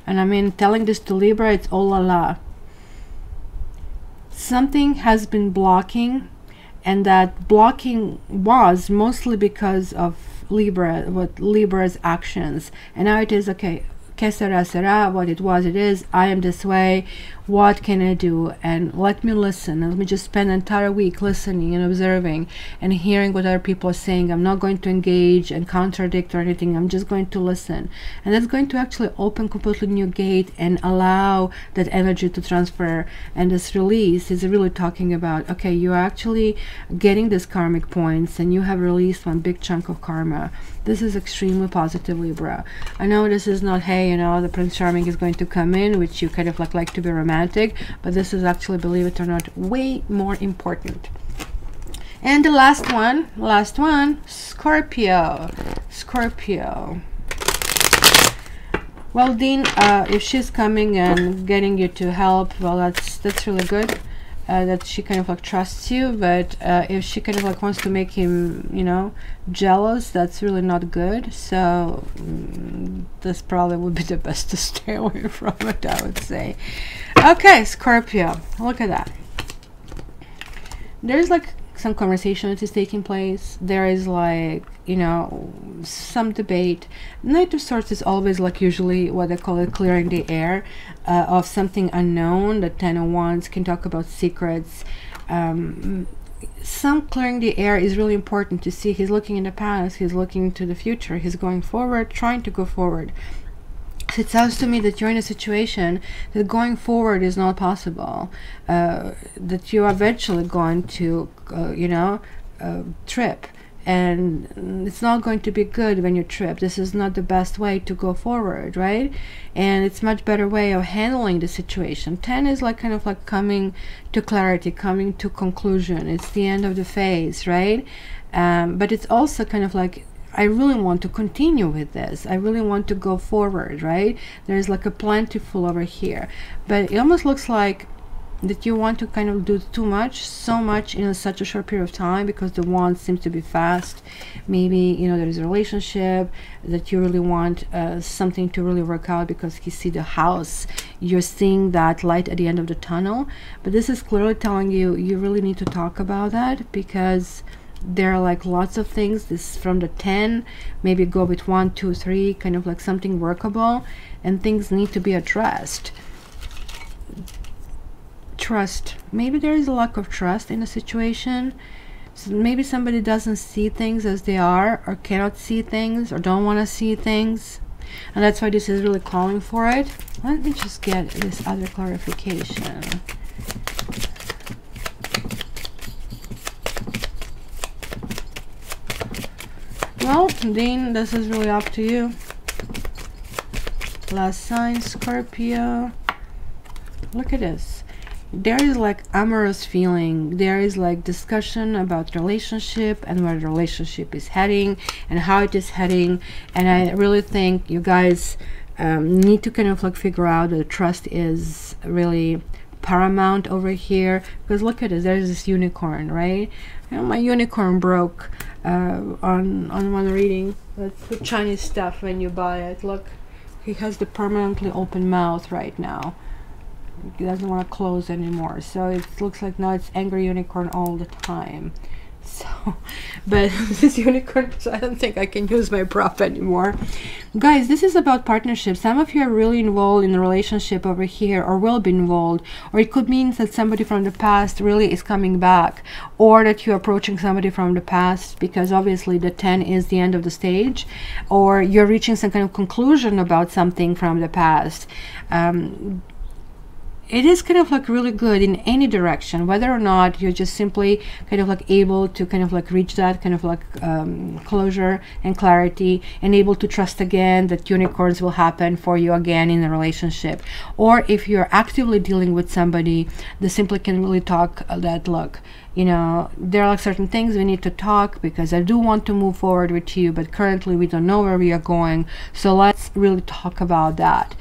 And I mean, telling this to Libra, it's all Allah. Something has been blocking, and that blocking was mostly because of Libra, what Libra's actions. And now it is, okay, que sera, sera, what it was, it is. I am this way. What can I do? And let me listen. Let me just spend an entire week listening and observing and hearing what other people are saying. I'm not going to engage and contradict or anything. I'm just going to listen. And that's going to actually open completely new gate and allow that energy to transfer. And this release is really talking about, okay, you're actually getting these karmic points and you have released one big chunk of karma. This is extremely positive, Libra. I know this is not, hey, you know, the Prince Charming is going to come in, which you kind of like to be romantic, but this is actually, believe it or not, way more important. And the last one, Scorpio. Scorpio. Well, Dean, if she's coming and getting you to help, well, that's really good. That she kind of like trusts you, but if she kind of like wants to make him, you know, jealous, that's really not good. So this probably would be the best to stay away from it, I would say. Okay, Scorpio, look at that. There's like some conversation that is taking place. There is like, you know, some debate. Knight of Swords is always like usually what they call it, clearing the air of something unknown. The Ten of Wands can talk about secrets. Some clearing the air is really important to see. He's looking in the past, he's looking to the future, he's going forward, trying to go forward. So it sounds to me that you're in a situation that going forward is not possible, that you're eventually going to, you know, trip. And it's not going to be good when you trip. This is not the best way to go forward, right? And it's much better way of handling the situation. 10 is like kind of like coming to clarity, coming to conclusion. It's the end of the phase, right? But it's also kind of like, I really want to continue with this. I really want to go forward, right? There's like a plentiful over here. But it almost looks like that you want to kind of do too much, so much in such a short period of time, because the wands seem to be fast. Maybe, you know, there is a relationship that you really want something to really work out, because you see the house, you're seeing that light at the end of the tunnel. But this is clearly telling you, you really need to talk about that, because there are like lots of things. This from the 10, maybe go with 1, 2, 3, kind of like something workable, and things need to be addressed. Trust. Maybe there is a lack of trust in a situation. So maybe somebody doesn't see things as they are, or cannot see things, or don't want to see things, and that's why this is really calling for it. Let me just get this other clarification. Well, Dean, this is really up to you. Last sign, Scorpio. Look at this. There is like amorous feeling. There is like discussion about relationship and where the relationship is heading and how it is heading. And I really think you guys need to kind of like figure out that trust is really paramount over here. Because look at this, there's this unicorn, right? You know, my unicorn broke on one reading. That's the Chinese stuff when you buy it. Look, he has the permanently open mouth right now. it doesn't want to close anymore. So it looks like now it's angry unicorn all the time. So, but this unicorn, so I don't think I can use my prop anymore. Guys, this is about partnership. Some of you are really involved in a relationship over here, or will be involved, or it could mean that somebody from the past really is coming back, or that you're approaching somebody from the past, because obviously the 10 is the end of the stage, or you're reaching some kind of conclusion about something from the past. It is kind of like really good in any direction, whether or not you're just simply kind of like able to kind of like reach that kind of like closure and clarity, and able to trust again that unicorns will happen for you again in a relationship. Or if you're actively dealing with somebody that simply can really talk that, look, you know, there are like certain things we need to talk, because I do want to move forward with you, but currently we don't know where we are going, so let's really talk about that.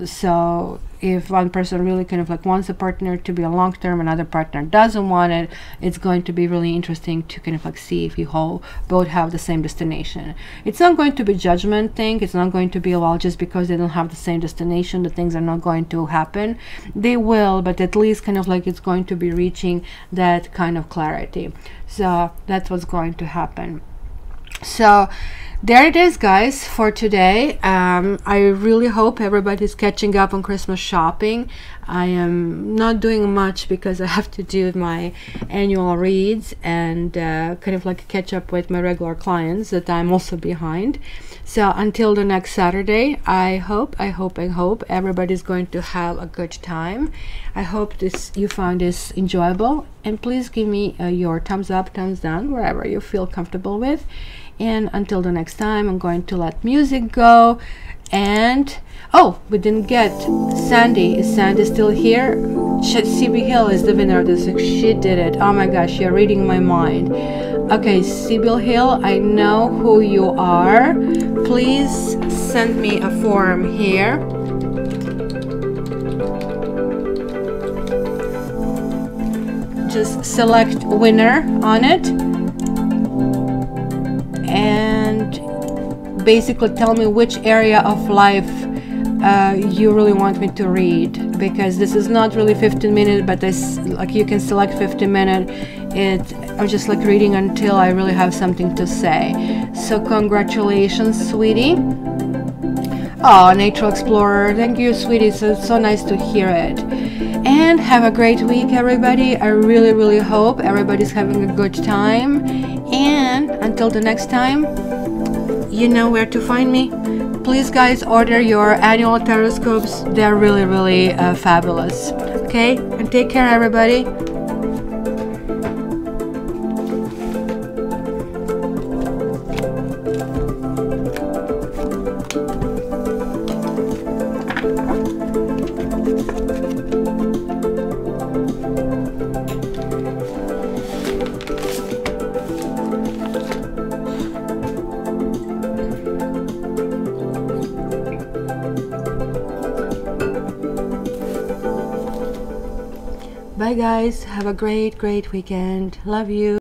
So if one person really kind of like wants a partner to be a long-term, another partner doesn't want it, it's going to be really interesting to kind of like see if you both have the same destination. It's not going to be judgment thing. It's not going to be, well, just because they don't have the same destination, the things are not going to happen. They will, but at least kind of like it's going to be reaching that kind of clarity. So that's what's going to happen. So there it is, guys, for today. I really hope everybody's catching up on Christmas shopping. I am not doing much because I have to do my annual reads and kind of like catch up with my regular clients that I'm also behind. So until the next Saturday, I hope everybody's going to have a good time. I hope you found this enjoyable, and please give me your thumbs up, thumbs down, wherever you feel comfortable with. And until the next time, I'm going to let music go. And oh, we didn't get Sandy. Is Sandy still here? CB Hill is the winner of this. She did it. Oh my gosh, you're reading my mind. Okay, CB Hill, I know who you are. Please send me a form here. Just select winner on it, and basically tell me which area of life you really want me to read, because this is not really 15 minutes, but this, like, you can select 15 minutes. I'm just like reading until I really have something to say. So congratulations, sweetie. Oh, Nature Explorer, thank you, sweetie. So nice to hear it. And have a great week, everybody. I really hope everybody's having a good time. And until the next time, you know where to find me. Please, guys, order your annual Taroscopes. They're really fabulous. Okay, and take care, everybody. Bye, guys. Have a great weekend. Love you.